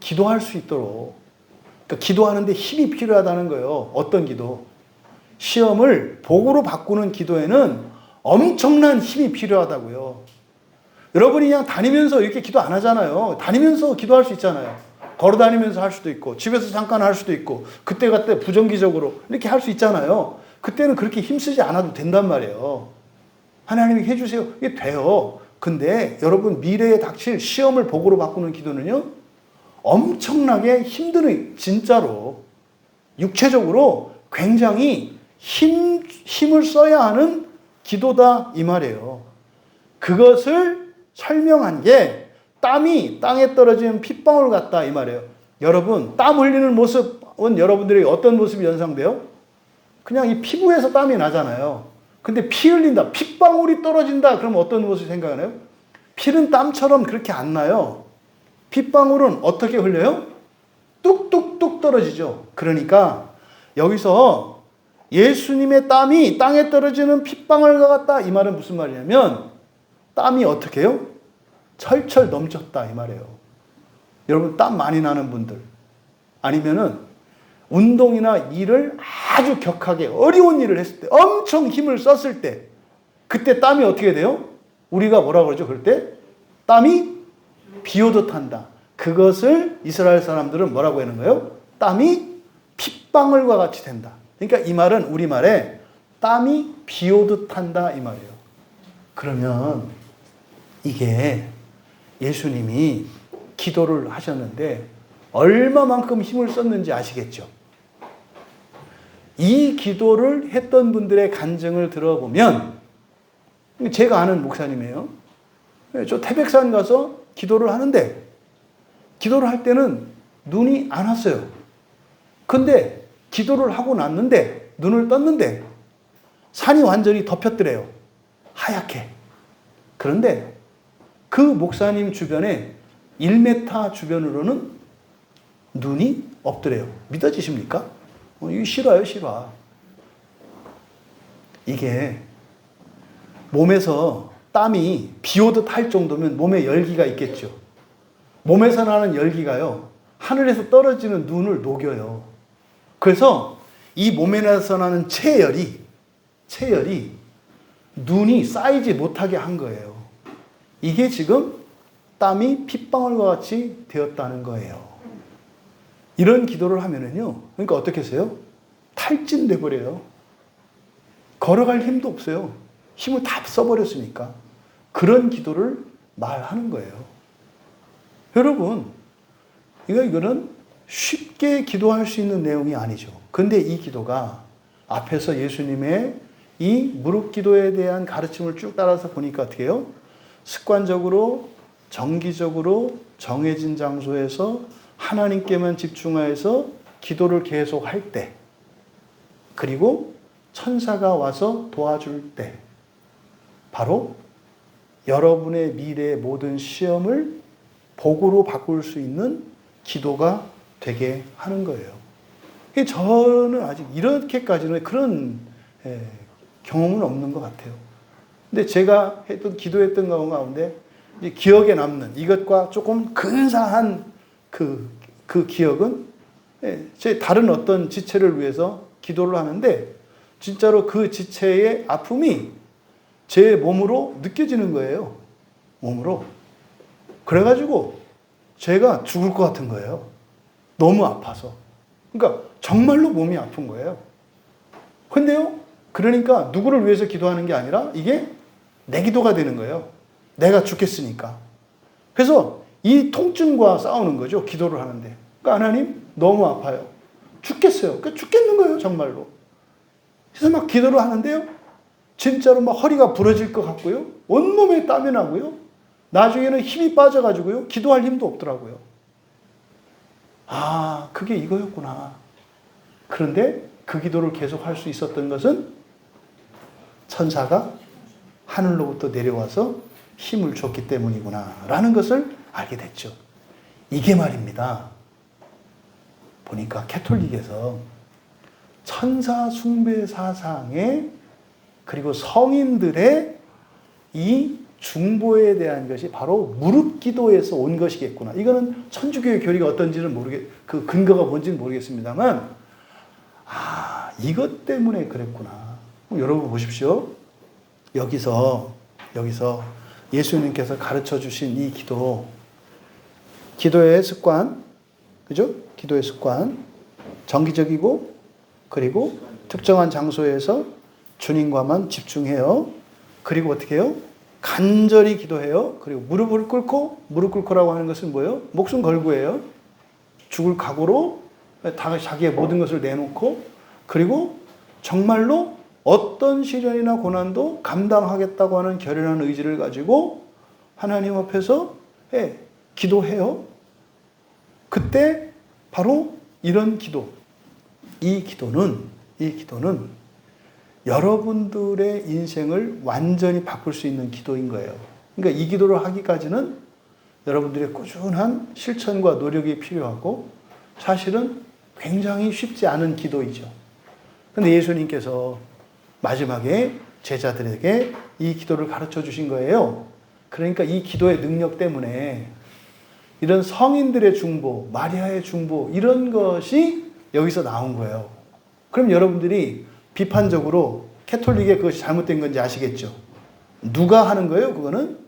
기도할 수 있도록. 그러니까 기도하는데 힘이 필요하다는 거예요. 어떤 기도? 시험을 복으로 바꾸는 기도에는 엄청난 힘이 필요하다고요. 여러분이 그냥 다니면서 이렇게 기도 안 하잖아요. 다니면서 기도할 수 있잖아요. 걸어 다니면서 할 수도 있고 집에서 잠깐 할 수도 있고 그때 부정기적으로 이렇게 할 수 있잖아요. 그때는 그렇게 힘쓰지 않아도 된단 말이에요. 하나님이 해주세요. 이게 돼요. 근데 여러분 미래에 닥칠 시험을 복으로 바꾸는 기도는요. 엄청나게 힘드는 진짜로 육체적으로 굉장히 힘을 써야 하는 기도다 이 말이에요. 그것을 설명한 게 땀이 땅에 떨어지는 핏방울 같다 이 말이에요. 여러분, 땀 흘리는 모습은 여러분들이 어떤 모습이 연상돼요? 그냥 이 피부에서 땀이 나잖아요. 근데 피 흘린다, 핏방울이 떨어진다, 그러면 어떤 모습 생각하나요? 피는 땀처럼 그렇게 안 나요. 핏방울은 어떻게 흘려요? 뚝뚝뚝 떨어지죠. 그러니까 여기서 예수님의 땀이 땅에 떨어지는 핏방울과 같다 이 말은 무슨 말이냐면 땀이 어떻게 해요? 철철 넘쳤다 이 말이에요. 여러분 땀 많이 나는 분들 아니면은 운동이나 일을 아주 격하게 어려운 일을 했을 때 엄청 힘을 썼을 때 그때 땀이 어떻게 돼요? 우리가 뭐라고 그러죠? 그럴 때 땀이 비 오듯 한다. 그것을 이스라엘 사람들은 뭐라고 하는 거예요? 땀이 핏방울과 같이 된다. 그러니까 이 말은 우리말에 땀이 비 오듯 한다 이 말이에요. 그러면 이게 예수님이 기도를 하셨는데 얼마만큼 힘을 썼는지 아시겠죠? 이 기도를 했던 분들의 간증을 들어보면 제가 아는 목사님이에요. 저 태백산 가서 기도를 하는데 기도를 할 때는 눈이 안 왔어요. 근데 기도를 하고 났는데 눈을 떴는데 산이 완전히 덮였더래요. 하얗게. 그런데 그 목사님 주변에 1m 주변으로는 눈이 없더래요. 믿어지십니까? 이거 실화예요, 실화. 이게 몸에서 땀이 비 오듯 할 정도면 몸에 열기가 있겠죠. 몸에서 나는 열기가요, 하늘에서 떨어지는 눈을 녹여요. 그래서 이 몸에서 나는 체열이 눈이 쌓이지 못하게 한 거예요. 이게 지금 땀이 핏방울과 같이 되었다는 거예요. 이런 기도를 하면은요, 그러니까 어떻게 하세요? 탈진돼 버려요. 걸어갈 힘도 없어요. 힘을 다 써버렸으니까. 그런 기도를 말하는 거예요. 여러분, 이거는 쉽게 기도할 수 있는 내용이 아니죠. 근데 이 기도가 앞에서 예수님의 이 무릎 기도에 대한 가르침을 쭉 따라서 보니까 어떻게 해요? 습관적으로, 정기적으로 정해진 장소에서 하나님께만 집중하여서 기도를 계속 할 때, 그리고 천사가 와서 도와줄 때, 바로 여러분의 미래의 모든 시험을 복으로 바꿀 수 있는 기도가 되게 하는 거예요. 저는 아직 이렇게까지는 그런 경험은 없는 것 같아요. 근데 제가 기도했던 가운데 기억에 남는 이것과 조금 근사한 그 기억은 제 다른 어떤 지체를 위해서 기도를 하는데 진짜로 그 지체의 아픔이 제 몸으로 느껴지는 거예요. 몸으로. 그래가지고 제가 죽을 것 같은 거예요. 너무 아파서. 그러니까 정말로 몸이 아픈 거예요. 근데요, 그러니까 누구를 위해서 기도하는 게 아니라 이게 내 기도가 되는 거예요. 내가 죽겠으니까. 그래서 이 통증과 싸우는 거죠. 기도를 하는데. 그러니까 하나님, 너무 아파요. 죽겠어요. 그러니까 죽겠는 거예요. 정말로. 그래서 막 기도를 하는데요. 진짜로 막 허리가 부러질 것 같고요. 온몸에 땀이 나고요. 나중에는 힘이 빠져가지고요. 기도할 힘도 없더라고요. 아, 그게 이거였구나. 그런데 그 기도를 계속 할 수 있었던 것은 천사가 하늘로부터 내려와서 힘을 줬기 때문이구나 라는 것을 알게 됐죠. 이게 말입니다. 보니까 캐톨릭에서 천사 숭배 사상에 그리고 성인들의 이 중보에 대한 것이 바로 무릎 기도에서 온 것이겠구나. 이거는 천주교의 교리가 어떤지는 그 근거가 뭔지는 모르겠습니다만, 아, 이것 때문에 그랬구나. 여러분 보십시오. 여기서 예수님께서 가르쳐 주신 이 기도의 습관, 그죠? 기도의 습관, 정기적이고, 그리고 특정한 장소에서 주님과만 집중해요. 그리고 어떻게 해요? 간절히 기도해요. 그리고 무릎 꿇고라고 하는 것은 뭐예요? 목숨 걸고예요. 죽을 각오로 다 자기의 모든 것을 내놓고 그리고 정말로 어떤 시련이나 고난도 감당하겠다고 하는 결연한 의지를 가지고 하나님 앞에서 기도해요. 그때 바로 이런 기도, 이 기도는 여러분들의 인생을 완전히 바꿀 수 있는 기도인 거예요. 그러니까 이 기도를 하기까지는 여러분들의 꾸준한 실천과 노력이 필요하고 사실은 굉장히 쉽지 않은 기도이죠. 그런데 예수님께서 마지막에 제자들에게 이 기도를 가르쳐 주신 거예요. 그러니까 이 기도의 능력 때문에 이런 성인들의 중보, 마리아의 중보 이런 것이 여기서 나온 거예요. 그럼 여러분들이 비판적으로 캐톨릭에 그것이 잘못된 건지 아시겠죠? 누가 하는 거예요? 그거는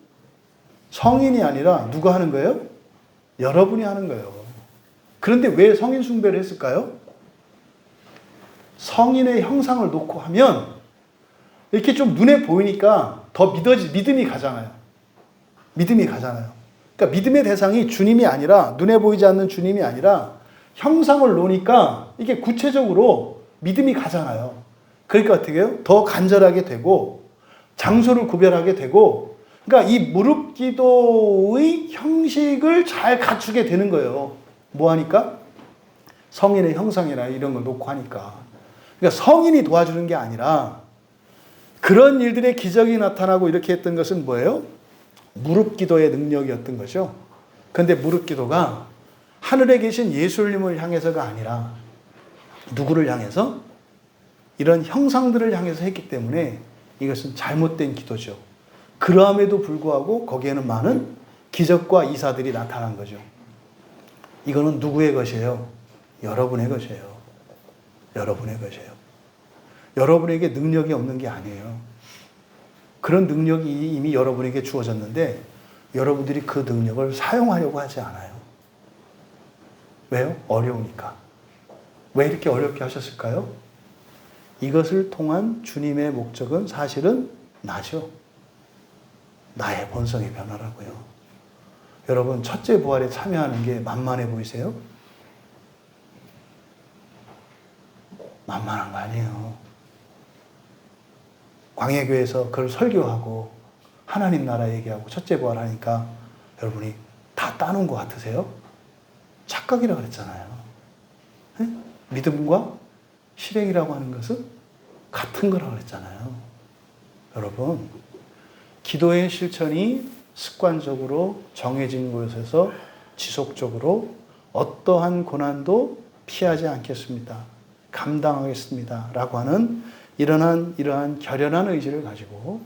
성인이 아니라 누가 하는 거예요? 여러분이 하는 거예요. 그런데 왜 성인 숭배를 했을까요? 성인의 형상을 놓고 하면 이렇게 좀 눈에 보이니까 더 믿음이 가잖아요. 믿음이 가잖아요. 그러니까 믿음의 대상이 주님이 아니라 눈에 보이지 않는 주님이 아니라 형상을 놓으니까 이게 구체적으로 믿음이 가잖아요. 그러니까 어떻게 해요? 더 간절하게 되고 장소를 구별하게 되고 그러니까 이 무릎 기도의 형식을 잘 갖추게 되는 거예요. 뭐 하니까? 성인의 형상이나 이런 걸 놓고 하니까. 그러니까 성인이 도와주는 게 아니라 그런 일들의 기적이 나타나고 이렇게 했던 것은 뭐예요? 무릎 기도의 능력이었던 거죠. 그런데 무릎 기도가 하늘에 계신 예수님을 향해서가 아니라 누구를 향해서? 이런 형상들을 향해서 했기 때문에 이것은 잘못된 기도죠. 그럼에도 불구하고 거기에는 많은 기적과 이사들이 나타난 거죠. 이거는 누구의 것이에요? 여러분의 것이에요. 여러분의 것이에요. 여러분에게 능력이 없는 게 아니에요. 그런 능력이 이미 여러분에게 주어졌는데 여러분들이 그 능력을 사용하려고 하지 않아요. 왜요? 어려우니까. 왜 이렇게 어렵게 하셨을까요? 이것을 통한 주님의 목적은 사실은 나죠. 나의 본성의 변화라고요. 여러분, 첫째 부활에 참여하는 게 만만해 보이세요? 만만한 거 아니에요. 광해교회에서 그걸 설교하고 하나님 나라 얘기하고 첫째 부활 하니까 여러분이 다 따놓은 것 같으세요? 착각이라고 그랬잖아요. 네? 믿음과 실행이라고 하는 것은 같은 거라고 그랬잖아요. 여러분, 기도의 실천이 습관적으로 정해진 곳에서 지속적으로 어떠한 고난도 피하지 않겠습니다. 감당하겠습니다. 라고 하는 이러한 결연한 의지를 가지고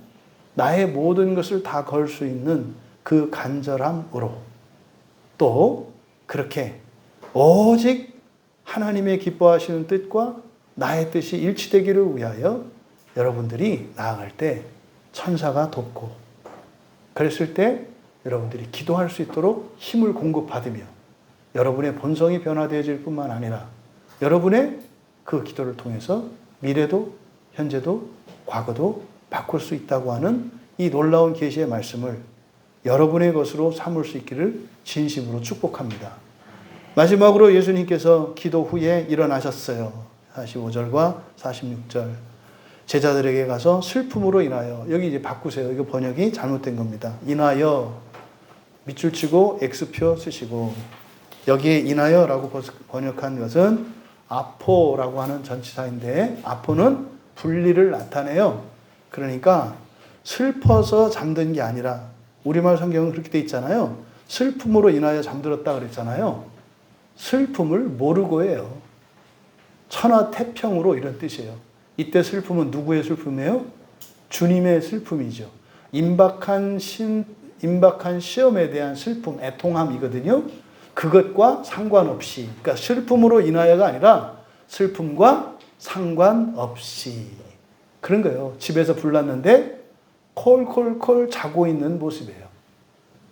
나의 모든 것을 다 걸 수 있는 그 간절함으로 또 그렇게 오직 하나님의 기뻐하시는 뜻과 나의 뜻이 일치되기를 위하여 여러분들이 나아갈 때 천사가 돕고 그랬을 때 여러분들이 기도할 수 있도록 힘을 공급받으며 여러분의 본성이 변화되어질 뿐만 아니라 여러분의 그 기도를 통해서 미래도 현재도 과거도 바꿀 수 있다고 하는 이 놀라운 계시의 말씀을 여러분의 것으로 삼을 수 있기를 진심으로 축복합니다. 마지막으로 예수님께서 기도 후에 일어나셨어요. 45절과 46절. 제자들에게 가서 슬픔으로 인하여, 여기 이제 바꾸세요. 이거 번역이 잘못된 겁니다. 인하여, 밑줄 치고 X표 쓰시고, 여기에 인하여라고 번역한 것은 아포라고 하는 전치사인데, 아포는 분리를 나타내요. 그러니까 슬퍼서 잠든 게 아니라, 우리말 성경은 그렇게 돼 있잖아요. 슬픔으로 인하여 잠들었다 그랬잖아요. 슬픔을 모르고 해요. 천하태평으로 이런 뜻이에요. 이때 슬픔은 누구의 슬픔이에요? 주님의 슬픔이죠. 임박한 시험에 대한 슬픔, 애통함이거든요. 그것과 상관없이, 그러니까 슬픔으로 인하여가 아니라 슬픔과 상관없이 그런 거예요. 집에서 불났는데 콜콜콜 자고 있는 모습이에요.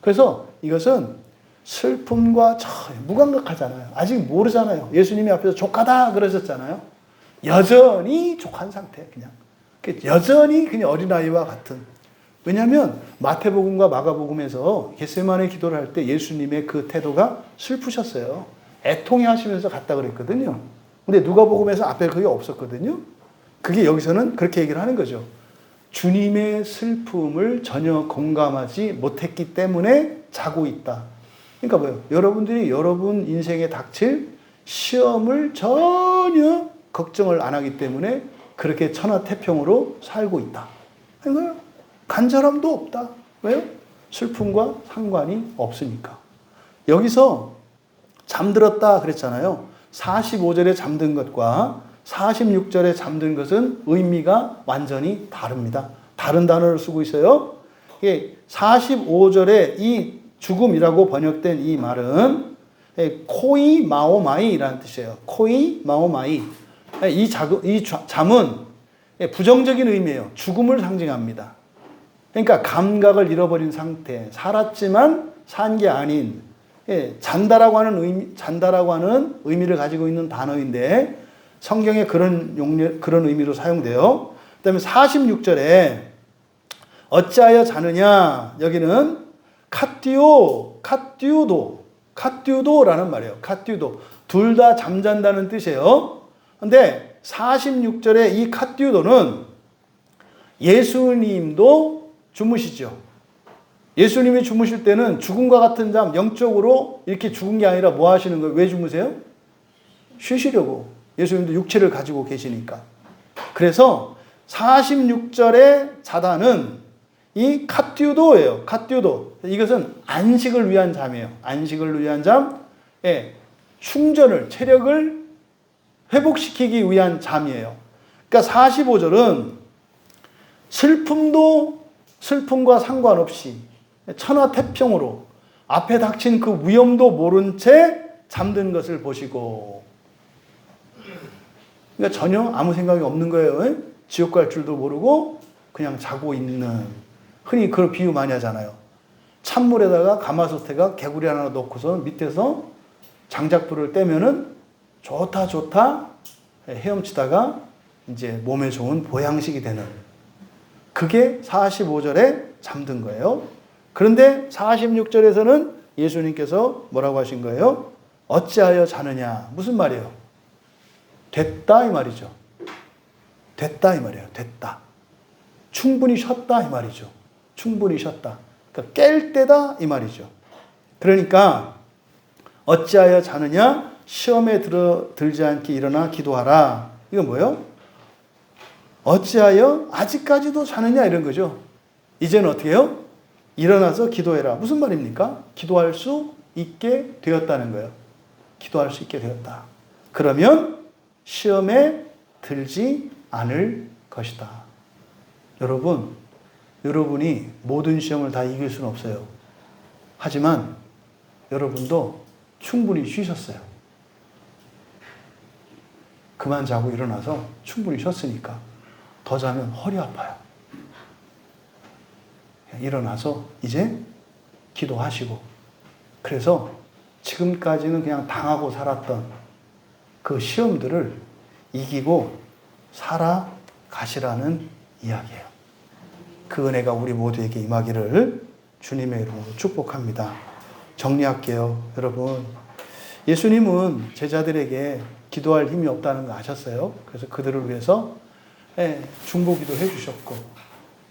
그래서 이것은 슬픔과 무감각하잖아요. 아직 모르잖아요. 예수님이 앞에서 족하다 그러셨잖아요. 여전히 족한 상태, 그냥. 여전히 그냥 어린아이와 같은. 왜냐하면 마태복음과 마가복음에서 겟세마네 기도를 할 때 예수님의 그 태도가 슬프셨어요. 애통해 하시면서 갔다 그랬거든요. 근데 누가복음에서 앞에 그게 없었거든요. 그게 여기서는 그렇게 얘기를 하는 거죠. 주님의 슬픔을 전혀 공감하지 못했기 때문에 자고 있다. 그러니까 뭐예요? 여러분들이 여러분 인생에 닥칠 시험을 전혀 걱정을 안 하기 때문에 그렇게 천하태평으로 살고 있다. 그러니까 간절함도 없다. 왜요? 슬픔과 상관이 없으니까. 여기서 잠들었다 그랬잖아요. 45절에 잠든 것과 46절에 잠든 것은 의미가 완전히 다릅니다. 다른 단어를 쓰고 있어요. 45절에 이 죽음이라고 번역된 이 말은 코이 마오마이라는 뜻이에요. 코이 마오마이. 이 잠은 부정적인 의미예요. 죽음을 상징합니다. 그러니까 감각을 잃어버린 상태, 살았지만 산 게 아닌, 잔다라고 하는 의미를 가지고 있는 단어인데 성경에 그런 의미로 사용돼요. 그 다음에 46절에 어찌하여 자느냐, 여기는 카띠우도라는 말이에요. 카띠우도. 둘 다 잠잔다는 뜻이에요. 근데 46절에 이 카띠우도는 예수님도 주무시죠. 예수님이 주무실 때는 죽음과 같은 잠, 영적으로 이렇게 죽은 게 아니라 뭐 하시는 거예요? 왜 주무세요? 쉬시려고. 예수님도 육체를 가지고 계시니까. 그래서 46절의 자다는 이 카띠우도예요. 카띠우도. 이것은 안식을 위한 잠이에요. 안식을 위한 잠. 충전을, 체력을 회복시키기 위한 잠이에요. 그러니까 45절은 슬픔과 상관없이 천하태평으로 앞에 닥친 그 위험도 모른 채 잠든 것을 보시고, 그러니까 전혀 아무 생각이 없는 거예요. 지옥 갈 줄도 모르고 그냥 자고 있는. 흔히 그런 비유 많이 하잖아요. 찬물에다가 가마솥에가 개구리 하나 넣고서 밑에서 장작불을 떼면은 좋다 헤엄치다가 이제 몸에 좋은 보양식이 되는. 그게 45절에 잠든 거예요. 그런데 46절에서는 예수님께서 뭐라고 하신 거예요? 어찌하여 자느냐. 무슨 말이에요? 됐다 이 말이죠. 됐다 이 말이에요. 됐다. 충분히 쉬었다 이 말이죠. 충분히 쉬었다. 그러니까 깰 때다 이 말이죠. 그러니까 어찌하여 자느냐, 시험에 들지 않게 일어나 기도하라. 이건 뭐예요? 어찌하여 아직까지도 자느냐 이런 거죠. 이제는 어떻게 해요? 일어나서 기도해라. 무슨 말입니까? 기도할 수 있게 되었다는 거예요. 기도할 수 있게 되었다. 그러면 시험에 들지 않을 것이다. 여러분이 모든 시험을 다 이길 수는 없어요. 하지만 여러분도 충분히 쉬셨어요. 그만 자고 일어나서 충분히 쉬었으니까 더 자면 허리 아파요. 일어나서 이제 기도하시고, 그래서 지금까지는 그냥 당하고 살았던 그 시험들을 이기고 살아가시라는 이야기예요. 그 은혜가 우리 모두에게 임하기를 주님의 이름으로 축복합니다. 정리할게요. 여러분, 예수님은 제자들에게 기도할 힘이 없다는 거 아셨어요? 그래서 그들을 위해서 중보기도 해주셨고,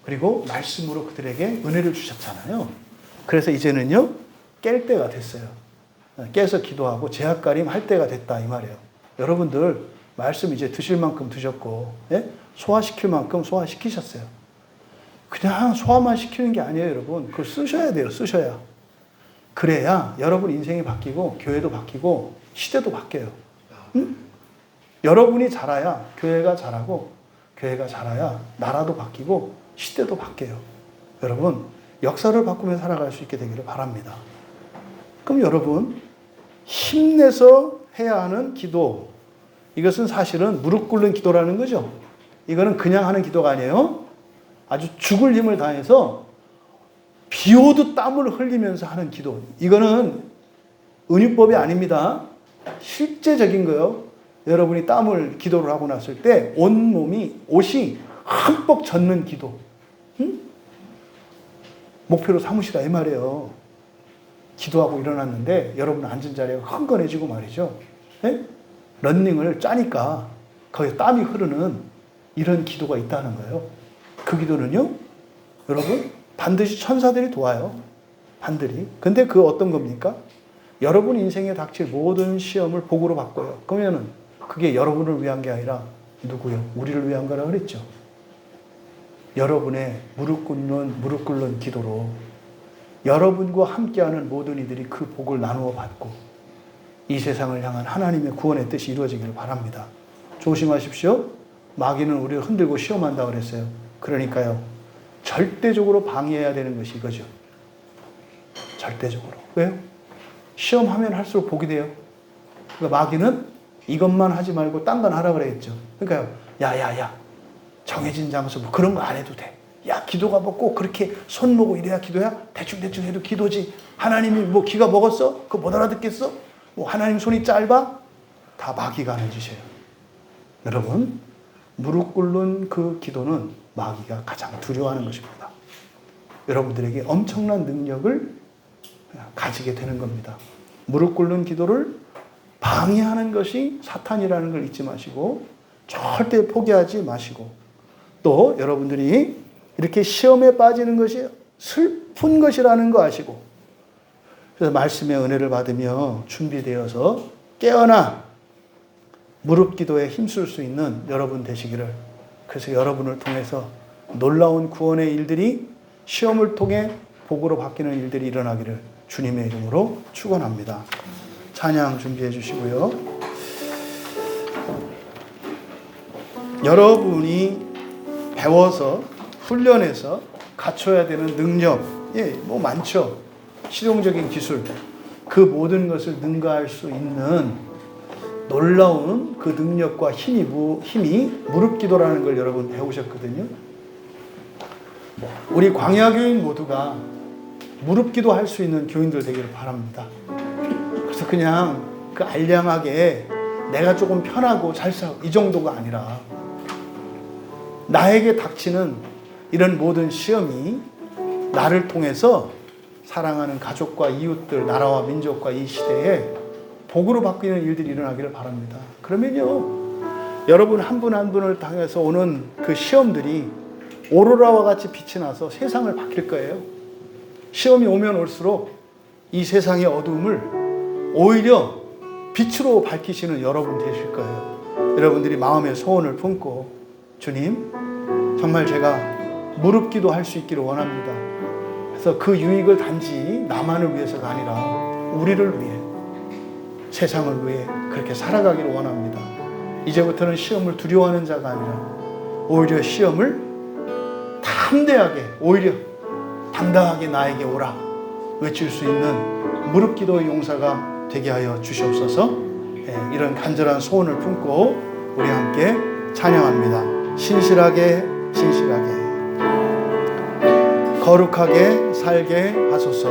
그리고 말씀으로 그들에게 은혜를 주셨잖아요. 그래서 이제는요, 깰 때가 됐어요. 깨서 기도하고 제약가림 할 때가 됐다 이 말이에요. 여러분들 말씀 이제 드실 만큼 드셨고, 소화시킬 만큼 소화시키셨어요. 그냥 소화만 시키는 게 아니에요, 여러분. 그걸 쓰셔야 돼요, 쓰셔야. 그래야 여러분 인생이 바뀌고 교회도 바뀌고 시대도 바뀌어요. 응? 여러분이 자라야 교회가 자라고, 교회가 자라야 나라도 바뀌고 시대도 바뀌어요. 여러분, 역사를 바꾸며 살아갈 수 있게 되기를 바랍니다. 그럼 여러분, 힘내서 해야 하는 기도, 이것은 사실은 무릎 꿇는 기도라는 거죠. 이거는 그냥 하는 기도가 아니에요. 아주 죽을 힘을 다해서 비 오듯 땀을 흘리면서 하는 기도. 이거는 은유법이 아닙니다. 실제적인 거요. 여러분이 기도를 하고 났을 때 옷이 흠뻑 젖는 기도. 응? 목표로 삼으시라 이 말이에요. 기도하고 일어났는데 여러분 앉은 자리가 흥건해지고 말이죠. 네? 런닝을 짜니까 거기서 땀이 흐르는 이런 기도가 있다는 거예요. 그 기도는요, 여러분 반드시 천사들이 도와요. 반드시. 근데 그 어떤 겁니까? 여러분 인생에 닥칠 모든 시험을 복으로 바꿔요. 그러면은 그게 여러분을 위한 게 아니라 누구요? 우리를 위한 거라 그랬죠. 여러분의 무릎 꿇는 기도로 여러분과 함께하는 모든 이들이 그 복을 나누어 받고 이 세상을 향한 하나님의 구원의 뜻이 이루어지기를 바랍니다. 조심하십시오. 마귀는 우리를 흔들고 시험한다고 그랬어요. 그러니까요, 절대적으로 방해해야 되는 것이 이거죠. 절대적으로. 왜요? 시험하면 할수록 복이 돼요. 그러니까 마귀는 이것만 하지 말고 딴 건 하라 그랬죠. 그러니까요, 야야야, 정해진 장소 뭐 그런 거 안 해도 돼. 야, 기도가 뭐 꼭 그렇게 손 모고 이래야 기도야? 대충 해도 기도지. 하나님이 뭐 귀가 먹었어? 그거 못 알아듣겠어? 뭐 하나님 손이 짧아? 다 마귀가 하는 짓이에요. 여러분, 무릎 꿇는 그 기도는 마귀가 가장 두려워하는 것입니다. 여러분들에게 엄청난 능력을 가지게 되는 겁니다. 무릎 꿇는 기도를 방해하는 것이 사탄이라는 걸 잊지 마시고 절대 포기하지 마시고, 또 여러분들이 이렇게 시험에 빠지는 것이 슬픈 것이라는 거 아시고, 그래서 말씀의 은혜를 받으며 준비되어서 깨어나 무릎 기도에 힘쓸 수 있는 여러분 되시기를, 그래서 여러분을 통해서 놀라운 구원의 일들이 시험을 통해 복으로 바뀌는 일들이 일어나기를 주님의 이름으로 축원합니다. 찬양 준비해 주시고요. 여러분이 배워서 훈련해서 갖춰야 되는 능력, 뭐 많죠. 실용적인 기술, 그 모든 것을 능가할 수 있는 놀라운 그 능력과 힘이 무릎 기도라는 걸 여러분 배우셨거든요. 우리 광야교인 모두가 무릎 기도할 수 있는 교인들 되기를 바랍니다. 그래서 그냥 그 알량하게 내가 조금 편하고 잘 살고 이 정도가 아니라 나에게 닥치는 이런 모든 시험이 나를 통해서 사랑하는 가족과 이웃들, 나라와 민족과 이 시대에 복으로 바뀌는 일들이 일어나기를 바랍니다. 그러면요, 여러분 한 분 한 분을 당해서 오는 그 시험들이 오로라와 같이 빛이 나서 세상을 바뀔 거예요. 시험이 오면 올수록 이 세상의 어두움을 오히려 빛으로 밝히시는 여러분 되실 거예요. 여러분들이 마음의 소원을 품고, 주님, 정말 제가 무릎 기도할 수 있기를 원합니다. 그래서 그 유익을 단지 나만을 위해서가 아니라 우리를 위해, 세상을 위해 그렇게 살아가기를 원합니다. 이제부터는 시험을 두려워하는 자가 아니라 오히려 시험을 담대하게, 오히려 당당하게 나에게 오라 외칠 수 있는 무릎 기도의 용사가 되게 하여 주시옵소서. 이런 간절한 소원을 품고 우리 함께 찬양합니다. 신실하게 거룩하게 살게 하소서.